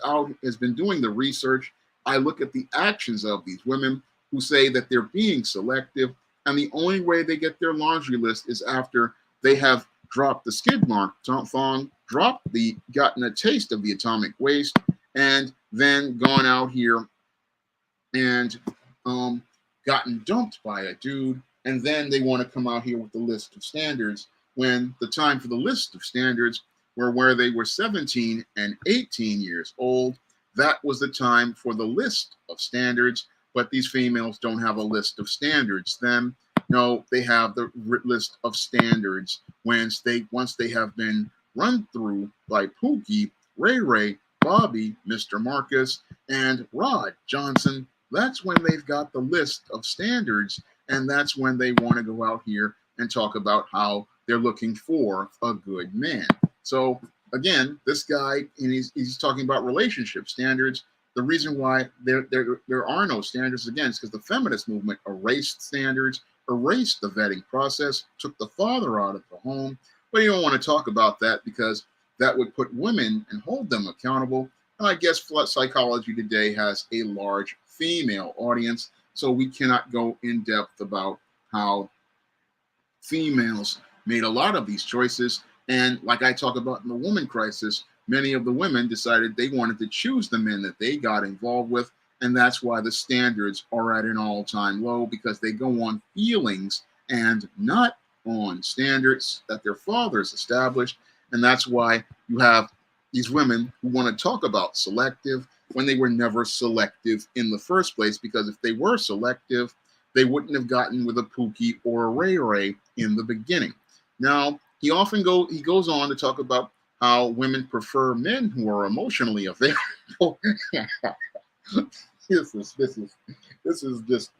has been doing the research, I look at the actions of these women who say that they're being selective, and the only way they get their laundry list is after they have dropped the skid mark thong, gotten a taste of the atomic waste, and then gone out here and gotten dumped by a dude. And then they want to come out here with the list of standards, when the time for the list of standards were where they were 17 and 18 years old. That was the time for the list of standards. But these females don't have a list of standards then. No, they have the list of standards once they have been run through by Pookie, Ray Ray, Bobby, Mr. Marcus, and Rod Johnson. That's when they've got the list of standards, and that's when they want to go out here and talk about how they're looking for a good man. So again, this guy, and he's talking about relationship standards. The reason why there are no standards, again, is because the feminist movement erased standards, erased the vetting process, took the father out of the home. But you don't want to talk about that, because that would put women and hold them accountable. And I guess psychology today has a large female audience, so we cannot go in depth about how females made a lot of these choices. And like I talk about in the woman crisis, many of the women decided they wanted to choose the men that they got involved with. And that's why the standards are at an all-time low, because they go on feelings and not on standards that their fathers established. And that's why you have these women who want to talk about selective when they were never selective in the first place, because if they were selective, they wouldn't have gotten with a Pookie or a Ray Ray in the beginning. Now, he goes on to talk about how women prefer men who are emotionally available. This is just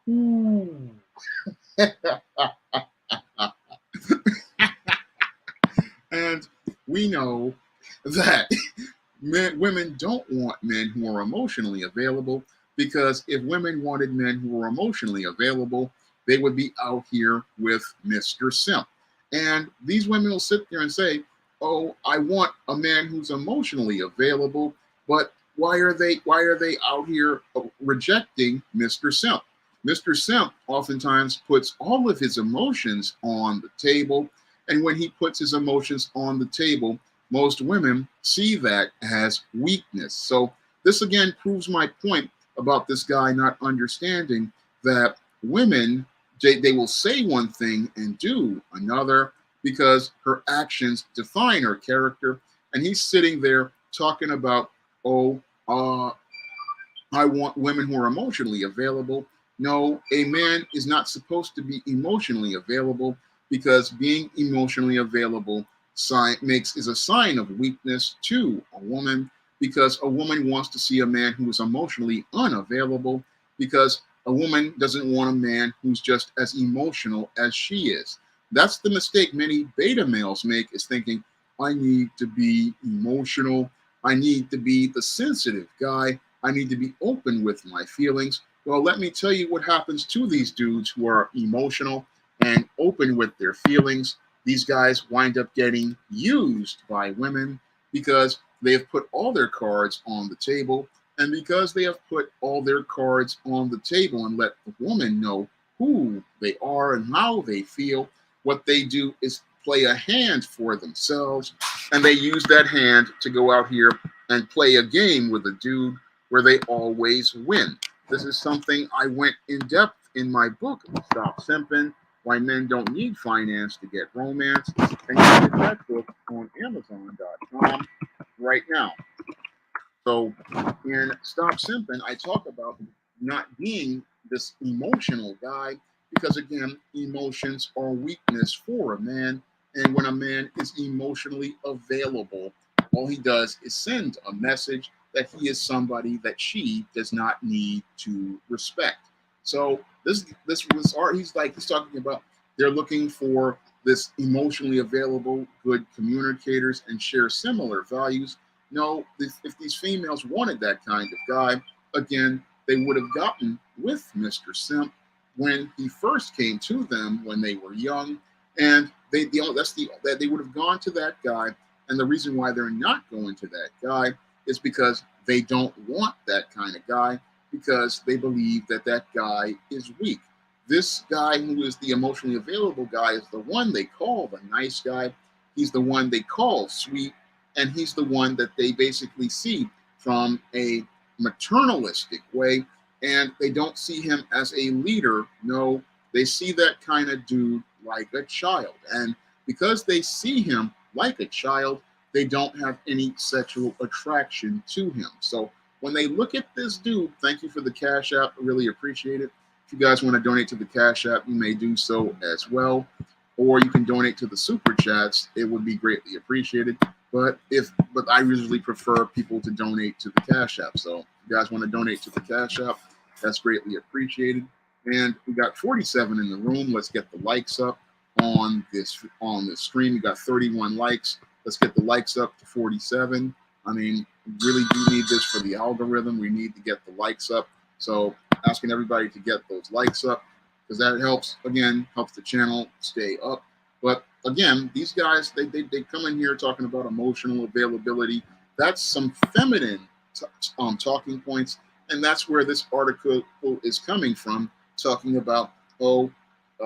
ooh. And we know that women don't want men who are emotionally available, because if women wanted men who were emotionally available, they would be out here with Mr. Simp. And these women will sit there and say, "Oh, I want a man who's emotionally available," but why are they out here rejecting Mr. Simp? Mr. Simp oftentimes puts all of his emotions on the table, and when he puts his emotions on the table, most women see that as weakness. So this again proves my point about this guy not understanding that women, they will say one thing and do another, because her actions define her character. And he's sitting there talking about, oh, I want women who are emotionally available. No, a man is not supposed to be emotionally available, because being emotionally available is a sign of weakness to a woman, because a woman wants to see a man who is emotionally unavailable, because a woman doesn't want a man who's just as emotional as she is. That's the mistake many beta males make, is thinking, I need to be emotional. I need to be the sensitive guy. I need to be open with my feelings. Well, let me tell you what happens to these dudes who are emotional and open with their feelings. These guys wind up getting used by women, because they have put all their cards on the table. And because they have put all their cards on the table and let the woman know who they are and how they feel, what they do is play a hand for themselves. And they use that hand to go out here and play a game with a dude where they always win. This is something I went in depth in my book, Stop Simping, Why Men Don't Need Finance to Get Romance. And you can get that book on Amazon.com right now. So in Stop Simping, I talk about not being this emotional guy, because again, emotions are weakness for a man. And when a man is emotionally available, all he does is send a message that he is somebody that she does not need to respect. So this was art. He's talking about, they're looking for this emotionally available, good communicators and share similar values. No, if these females wanted that kind of guy, again, they would have gotten with Mr. Simp when he first came to them when they were young, and that they would have gone to that guy. And the reason why they're not going to that guy is because they don't want that kind of guy, because they believe that that guy is weak. This guy who is the emotionally available guy is the one they call the nice guy. He's the one they call sweet, and he's the one that they basically see from a maternalistic way, and they don't see him as a leader. No, they see that kind of dude like a child. And because they see him like a child, they don't have any sexual attraction to him. So when they look at this dude, thank you for the Cash App. I really appreciate it. If you guys want to donate to the Cash App, you may do so as well. Or you can donate to the Super Chats. It would be greatly appreciated. But I usually prefer people to donate to the Cash App. So if you guys want to donate to the Cash App, that's greatly appreciated. And we got 47 in the room. Let's get the likes up on this stream. We got 31 likes. Let's get the likes up to 47. I mean, we really do need this for the algorithm. We need to get the likes up. So asking everybody to get those likes up, because that helps the channel stay up. But again, these guys, they come in here talking about emotional availability. That's some feminine talking points, and that's where this article is coming from, talking about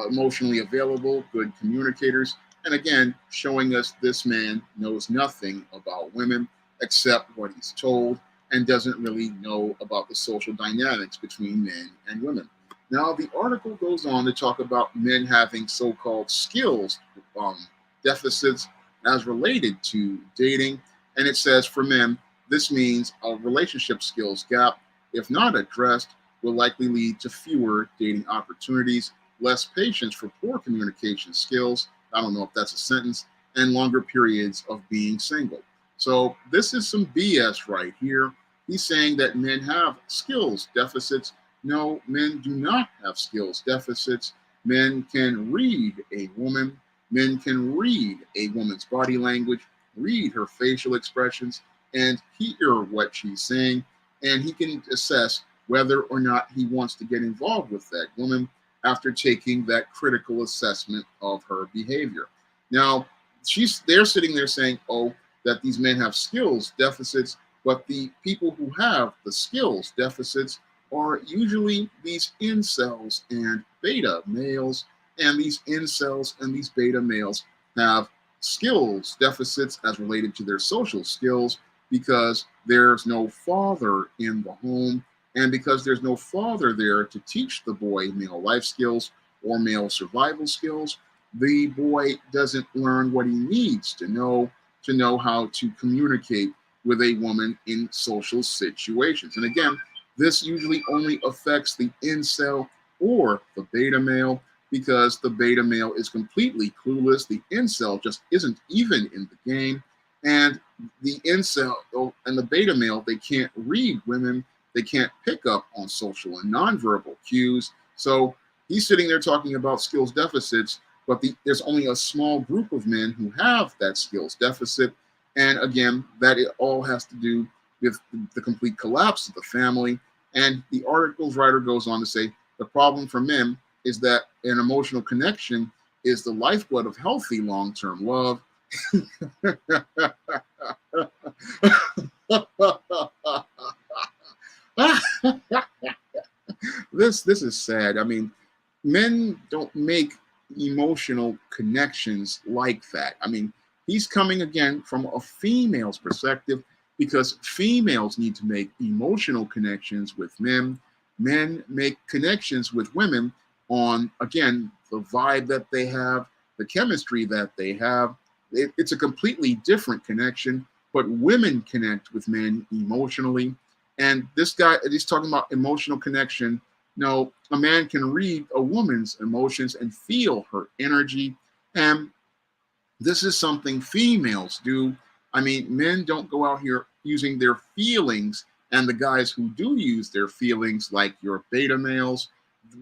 emotionally available, good communicators, and again, showing us this man knows nothing about women except what he's told, and doesn't really know about the social dynamics between men and women. Now, the article goes on to talk about men having so-called skills deficits as related to dating. And it says, for men, this means a relationship skills gap, if not addressed, will likely lead to fewer dating opportunities, less patience for poor communication skills. I don't know if that's a sentence. and longer periods of being single. So this is some BS right here. He's saying that men have skills deficits. No, men do not have skills deficits. Men can read a woman. Men can read a woman's body language, read her facial expressions, and hear what she's saying. And he can assess whether or not he wants to get involved with that woman after taking that critical assessment of her behavior. Now, they're sitting there saying, oh, that these men have skills deficits, but the people who have the skills deficits are usually these incels and beta males, and these incels and these beta males have skills deficits as related to their social skills because there's no father in the home, and because there's no father there to teach the boy male life skills or male survival skills, the boy doesn't learn what he needs to know how to communicate with a woman in social situations. And again, this usually only affects the incel or the beta male because the beta male is completely clueless. The incel just isn't even in the game. And the incel and the beta male, they can't read women. They can't pick up on social and nonverbal cues. So he's sitting there talking about skills deficits, but there's only a small group of men who have that skills deficit. And again, that it all has to do with the complete collapse of the family. And the article's writer goes on to say the problem for men is that an emotional connection is the lifeblood of healthy long-term love. This is sad. I mean, men don't make emotional connections like that. I mean, he's coming again from a female's perspective because females need to make emotional connections with men. Men make connections with women on, again, the vibe that they have, the chemistry that they have. It's a completely different connection, but women connect with men emotionally. And this guy, he's talking about emotional connection. No, a man can read a woman's emotions and feel her energy. And this is something females do. I mean, men don't go out here using their feelings. And the guys who do use their feelings, like your beta males,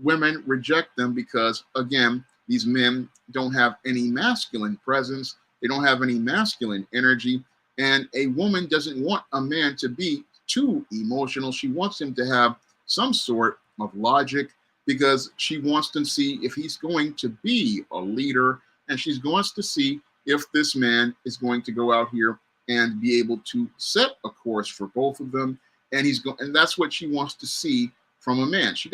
women reject them because, again, these men don't have any masculine presence. They don't have any masculine energy. And a woman doesn't want a man to be too emotional. She wants him to have some sort of logic because she wants to see if he's going to be a leader, and she wants to see if this man is going to go out here and be able to set a course for both of them. And and that's what she wants to see from a man. She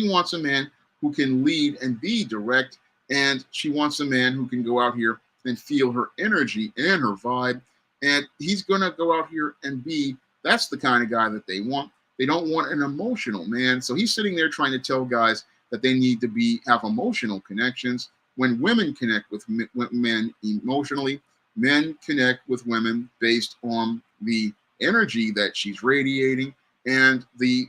wants a man who can lead and be direct, and she wants a man who can go out here and feel her energy and her vibe. And he's going to go out here and that's the kind of guy that they want. They don't want an emotional man. So he's sitting there trying to tell guys that they need to have emotional connections. When women connect with men emotionally, men connect with women based on the energy that she's radiating and the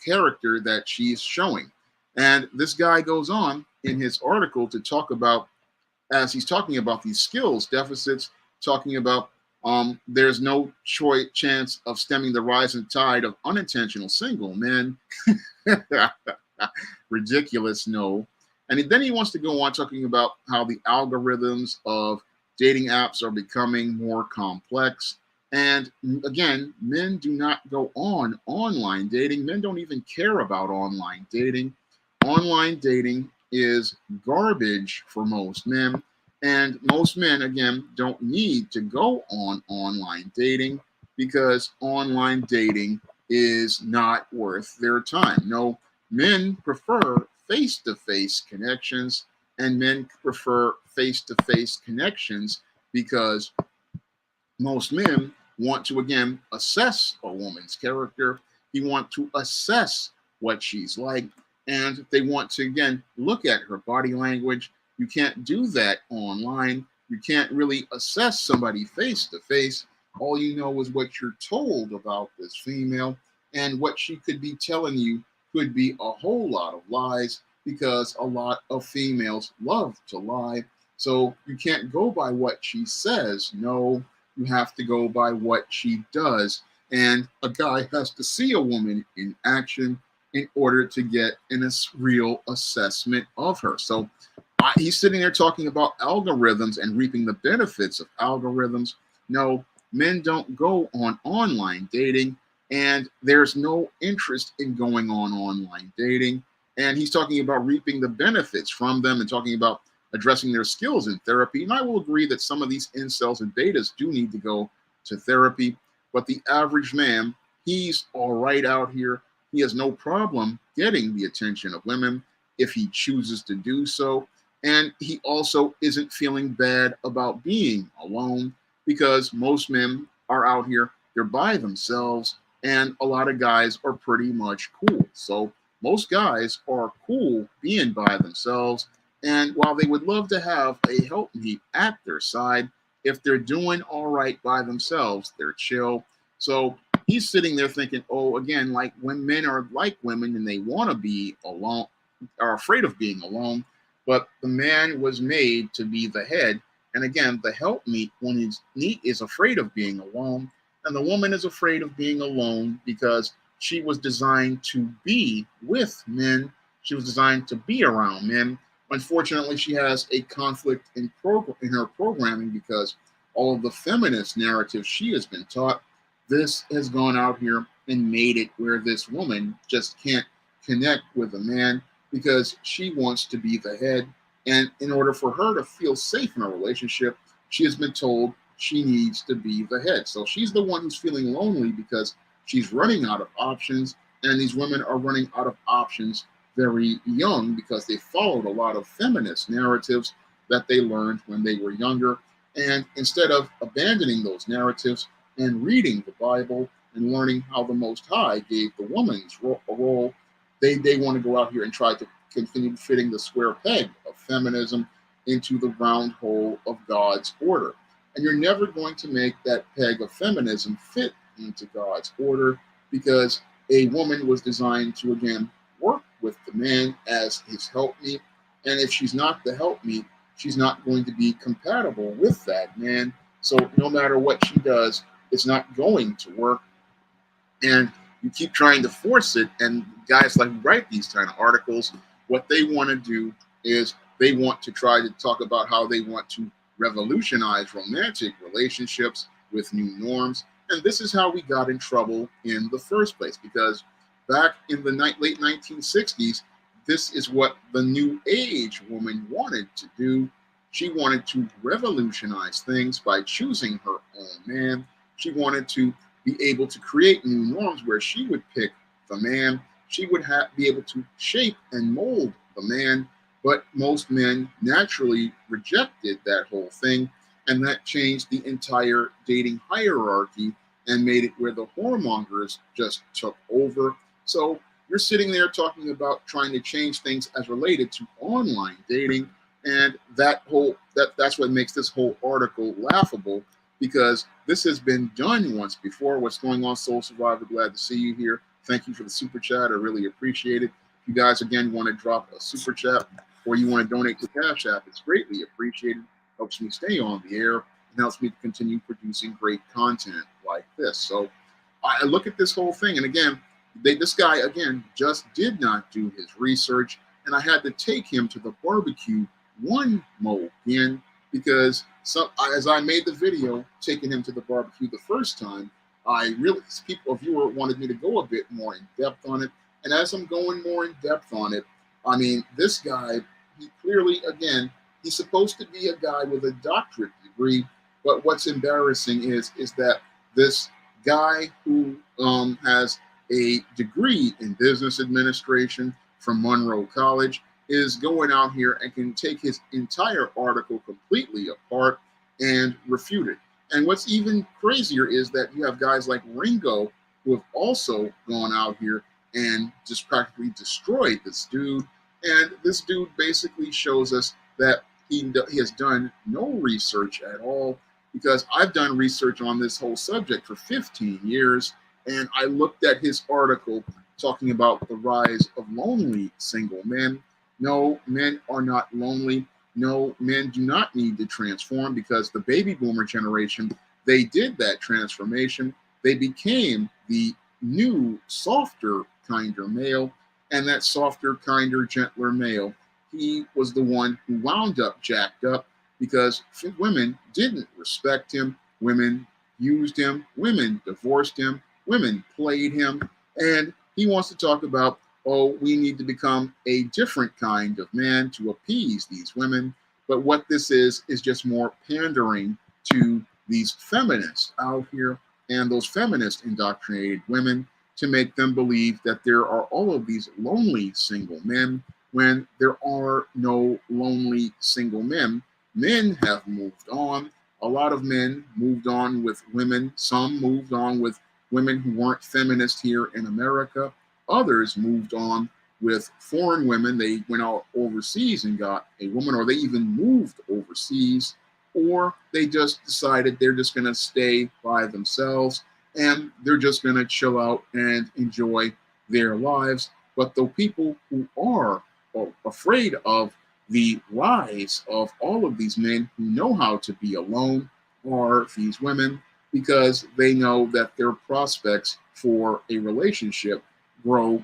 character that she's showing. And this guy goes on in his article to talk about, as he's talking about these skills deficits, talking about there's no chance of stemming the rising tide of unintentional single men. Ridiculous, no. And then he wants to go on talking about how the algorithms of dating apps are becoming more complex. And again, men do not go on online dating. Men don't even care about online dating. Online dating is garbage for most men. And most men, again, don't need to go on online dating because online dating is not worth their time. No, men prefer face-to-face connections, and men prefer face-to-face connections because most men want to, again, assess a woman's character. They want to assess what she's like, and they want to, again, look at her body language. You can't do that online. You can't really assess somebody face to face. All you know is what you're told about this female, and what she could be telling you could be a whole lot of lies because a lot of females love to lie. So you can't go by what she says. No, you have to go by what she does. And a guy has to see a woman in action in order to get a real assessment of her. So he's sitting there talking about algorithms and reaping the benefits of algorithms. No, men don't go on online dating, and there's no interest in going on online dating. And he's talking about reaping the benefits from them and talking about addressing their skills in therapy. And I will agree that some of these incels and betas do need to go to therapy, but the average man, he's all right out here. He has no problem getting the attention of women if he chooses to do so. And he also isn't feeling bad about being alone because most men are out here, they're by themselves, and a lot of guys are pretty much cool. So most guys are cool being by themselves. And while they would love to have a helpmeet at their side, if they're doing all right by themselves, they're chill. So he's sitting there thinking, oh, again, like when men are like women and they want to be alone, are afraid of being alone, but the man was made to be the head. And again, the helpmeet, when he's neat, is afraid of being alone. And the woman is afraid of being alone because she was designed to be with men. She was designed to be around men. Unfortunately, she has a conflict in her programming because all of the feminist narratives she has been taught, this has gone out here and made it where this woman just can't connect with a man because she wants to be the head. And in order for her to feel safe in a relationship, she has been told she needs to be the head. So she's the one who's feeling lonely because she's running out of options. And these women are running out of options very young because they followed a lot of feminist narratives that they learned when they were younger. And instead of abandoning those narratives and reading the Bible and learning how the Most High gave the woman's a role, they want to go out here and try to continue fitting the square peg of feminism into the round hole of God's order. And you're never going to make that peg of feminism fit into God's order because a woman was designed to, again, work with the man as his helpmeet. And if she's not the helpmeet, she's not going to be compatible with that man. So no matter what she does, it's not going to work. And you keep trying to force it. And guys like write these kind of articles, what they want to do is they want to try to talk about how they want to revolutionize romantic relationships with new norms. And this is how we got in trouble in the first place, because back in the late 1960s, this is what the new age woman wanted to do. She wanted to revolutionize things by choosing her own man. She wanted to be able to create new norms where she would pick the man. She would be able to shape and mold the man. But most men naturally rejected that whole thing. And that changed the entire dating hierarchy and made it where the whoremongers just took over. So you're sitting there talking about trying to change things as related to online dating. And that's what makes this whole article laughable, because this has been done once before. What's going on, Soul Survivor? Glad to see you here. Thank you for the super chat. I really appreciate it. If you guys, again, want to drop a super chat or you want to donate to Cash App, it's greatly appreciated. Helps me stay on the air and helps me to continue producing great content like this. So I look at this whole thing, and again, this guy, again, just did not do his research, and I had to take him to the barbecue one more again because as I made the video taking him to the barbecue the first time, a viewer wanted me to go a bit more in depth on it. And as I'm going more in depth on it, I mean, this guy, he clearly, again, he's supposed to be a guy with a doctorate degree. But what's embarrassing is that this guy who has a degree in business administration from Monroe College is going out here and can take his entire article completely apart and refute it. And what's even crazier is that you have guys like Ringo who have also gone out here and just practically destroyed this dude. And this dude basically shows us that he has done no research at all, because I've done research on this whole subject for 15 years. And I looked at his article talking about the rise of lonely single men. No, men are not lonely. No, men do not need to transform because the baby boomer generation, they did that transformation. They became the new, softer, kinder male. And that softer, kinder, gentler male, he was the one who wound up jacked up because women didn't respect him. Women used him. Women divorced him. Women played him. And he wants to talk about, oh, we need to become a different kind of man to appease these women. But what this is just more pandering to these feminists out here and those feminist indoctrinated women to make them believe that there are all of these lonely single men when there are no lonely single men. Men have moved on. A lot of men moved on with women. Some moved on with women who weren't feminist here in America. Others moved on with foreign women. They went out overseas and got a woman, or they even moved overseas, or they just decided they're just going to stay by themselves and they're just going to chill out and enjoy their lives. But the people who are afraid of the rise of all of these men who know how to be alone are these women, because they know that their prospects for a relationship grow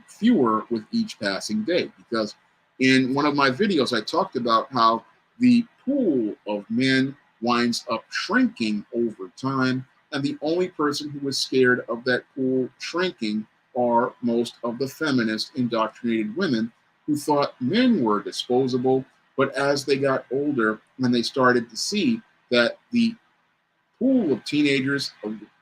fewer with each passing day. Because in one of my videos, I talked about how the pool of men winds up shrinking over time, and the only person who is scared of that pool shrinking are most of the feminist indoctrinated women who thought men were disposable. But as they got older and they started to see that the pool of teenagers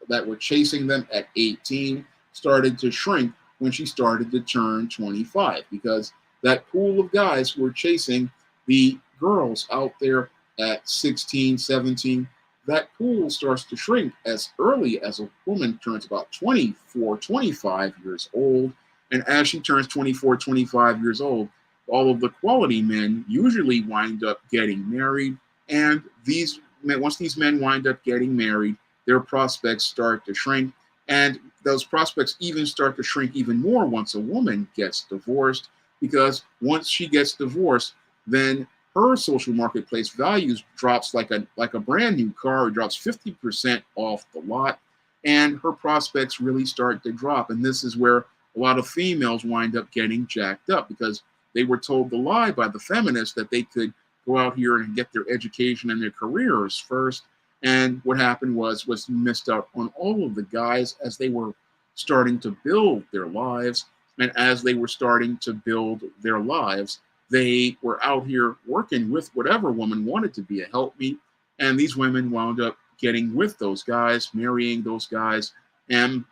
that were chasing them at 18 started to shrink when she started to turn 25, because that pool of guys who were chasing the girls out there at 16, 17, that pool starts to shrink as early as a woman turns about 24, 25 years old. And as she turns 24, 25 years old, all of the quality men usually wind up getting married. And these men, once these men wind up getting married, their prospects start to shrink. And those prospects even start to shrink even more once a woman gets divorced, because once she gets divorced, then her social marketplace values drops like a brand new car. It drops 50% off the lot, and her prospects really start to drop. And this is where a lot of females wind up getting jacked up, because they were told the lie by the feminists that they could go out here and get their education and their careers first. And what happened was missed out on all of the guys as they were starting to build their lives. And as they were starting to build their lives, they were out here working with whatever woman wanted to be a helpmeet. And these women wound up getting with those guys, marrying those guys, and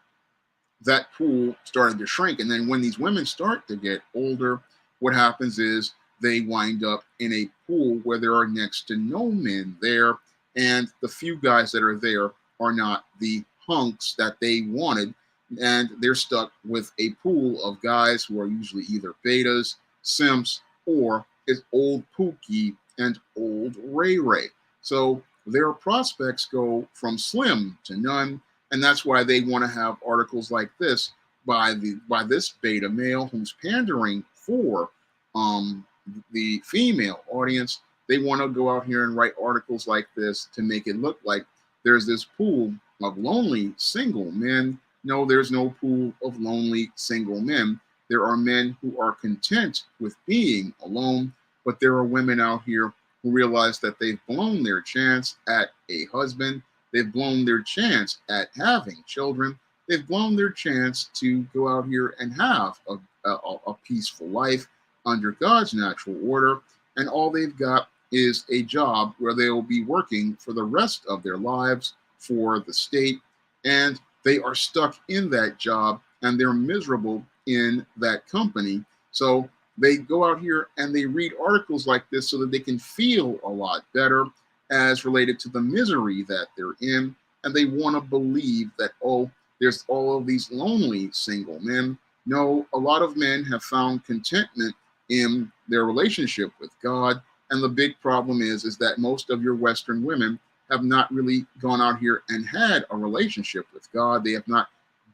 that pool started to shrink. And then when these women start to get older, what happens is they wind up in a pool where there are next to no men there. And the few guys that are there are not the hunks that they wanted. And they're stuck with a pool of guys who are usually either betas, simps, or is old Pookie and old Ray Ray. So their prospects go from slim to none. And that's why they want to have articles like this by this beta male who's pandering for the female audience. They want to go out here and write articles like this to make it look like there's this pool of lonely single men. No, there's no pool of lonely single men. There are men who are content with being alone, but there are women out here who realize that they've blown their chance at a husband. They've blown their chance at having children. They've blown their chance to go out here and have a peaceful life under God's natural order. And all they've got is a job where they will be working for the rest of their lives for the state. And they are stuck in that job and they're miserable in that company. So they go out here and they read articles like this so that they can feel a lot better as related to the misery that they're in. And they want to believe that, oh, there's all of these lonely single men. No, a lot of men have found contentment in their relationship with God. And the big problem is that most of your Western women have not really gone out here and had a relationship with God. They have not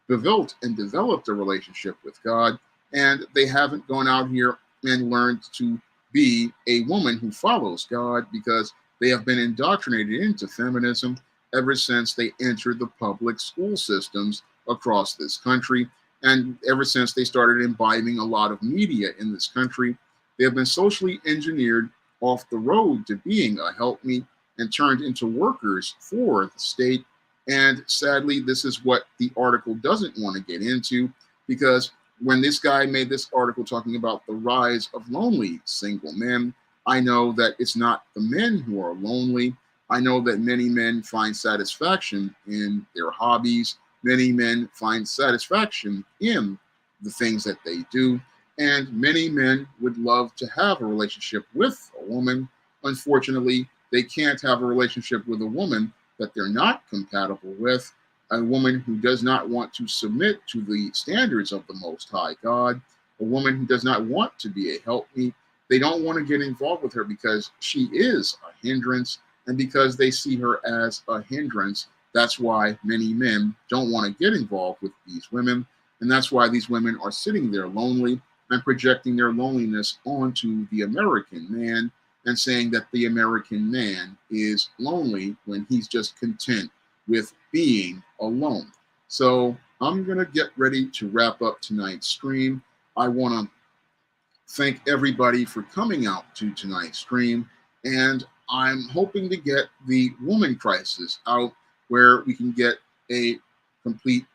built and developed a relationship with God. And they haven't gone out here and learned to be a woman who follows God, because they have been indoctrinated into feminism ever since they entered the public school systems across this country. And ever since they started imbibing a lot of media in this country, they have been socially engineered off the road to being a helpmeet and turned into workers for the state. And sadly, this is what the article doesn't want to get into, because when this guy made this article talking about the rise of lonely single men, I know that it's not the men who are lonely. I know that many men find satisfaction in their hobbies. Many men find satisfaction in the things that they do. And many men would love to have a relationship with a woman. Unfortunately, they can't have a relationship with a woman that they're not compatible with, a woman who does not want to submit to the standards of the Most High God, a woman who does not want to be a helpmeet. They don't want to get involved with her because she is a hindrance, and because they see her as a hindrance, that's why many men don't want to get involved with these women, and that's why these women are sitting there lonely and projecting their loneliness onto the American man and saying that the American man is lonely when he's just content with being alone. So I'm going to get ready to wrap up tonight's stream. I want to thank everybody for coming out to tonight's stream, and I'm hoping to get the woman crisis out where we can get a complete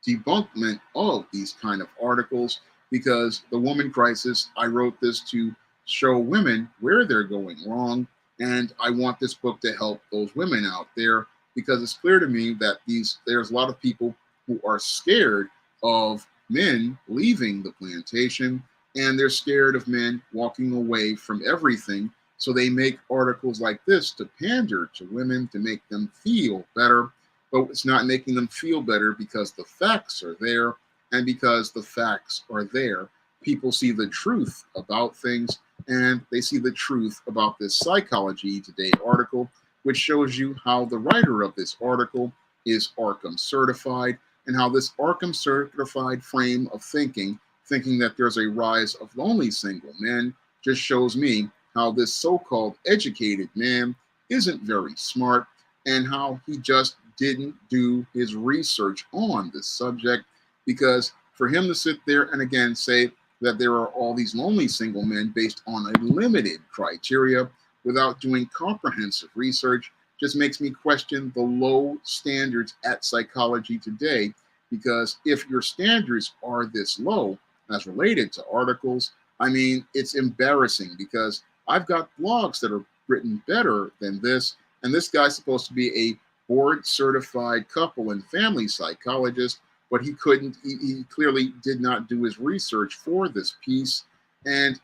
debunkment of these kind of articles, because the woman crisis, I wrote this to show women where they're going wrong, and I want this book to help those women out there, because it's clear to me that there's a lot of people who are scared of men leaving the plantation, and they're scared of men walking away from everything. So they make articles like this to pander to women, to make them feel better. But it's not making them feel better, because the facts are there. And because the facts are there, people see the truth about things, and they see the truth about this Psychology Today article, which shows you how the writer of this article is Arkham certified, and how this Arkham certified frame of thinking that there's a rise of lonely single men, just shows me how this so-called educated man isn't very smart, and how he just didn't do his research on this subject. Because for him to sit there and again say that there are all these lonely single men based on a limited criteria without doing comprehensive research just makes me question the low standards at Psychology Today. Because if your standards are this low as related to articles, I mean, it's embarrassing, because I've got blogs that are written better than this, and this guy's supposed to be a board certified couple and family psychologist, but he clearly did not do his research for this piece. And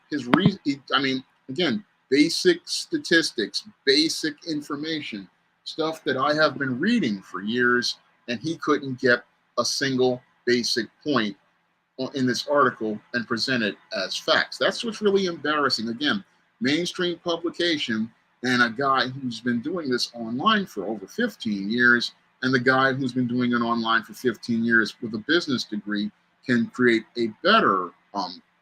again, basic statistics, basic information, stuff that I have been reading for years, and he couldn't get a single basic point in this article and present it as facts. That's what's really embarrassing. Again, mainstream publication, and a guy who's been doing this online for over 15 years, and the guy who's been doing it online for 15 years with a business degree can create a better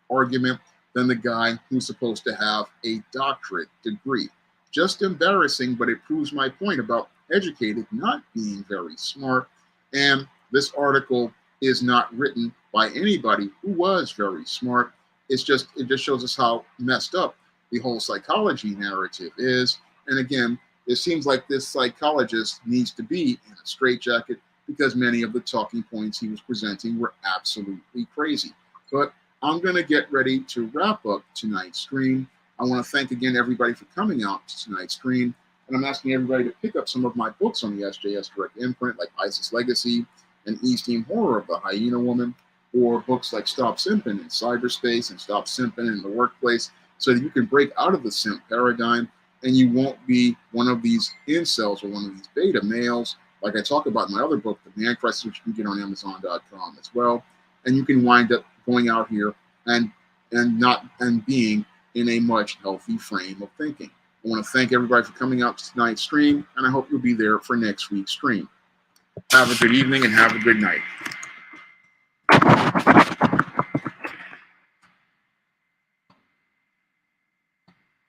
argument than the guy who's supposed to have a doctorate degree. Just embarrassing, but it proves my point about educated not being very smart. And this article is not written by anybody who was very smart. It just shows us how messed up the whole psychology narrative is. And again, it seems like this psychologist needs to be in a straitjacket, because many of the talking points he was presenting were absolutely crazy. But I'm going to get ready to wrap up tonight's stream. I want to thank again everybody for coming out to tonight's stream. And I'm asking everybody to pick up some of my books on the SJS Direct imprint, like ISIS Legacy and East-Team Horror of the Hyena Woman, or books like Stop Simping in Cyberspace and Stop Simping in the Workplace, so that you can break out of the simp paradigm and you won't be one of these incels or one of these beta males, like I talk about in my other book, The Man Crisis, which you can get on Amazon.com as well. And you can wind up going out here and being in a much healthy frame of thinking. I want to thank everybody for coming out to tonight's stream, and I hope you'll be there for next week's stream. Have a good evening and have a good night.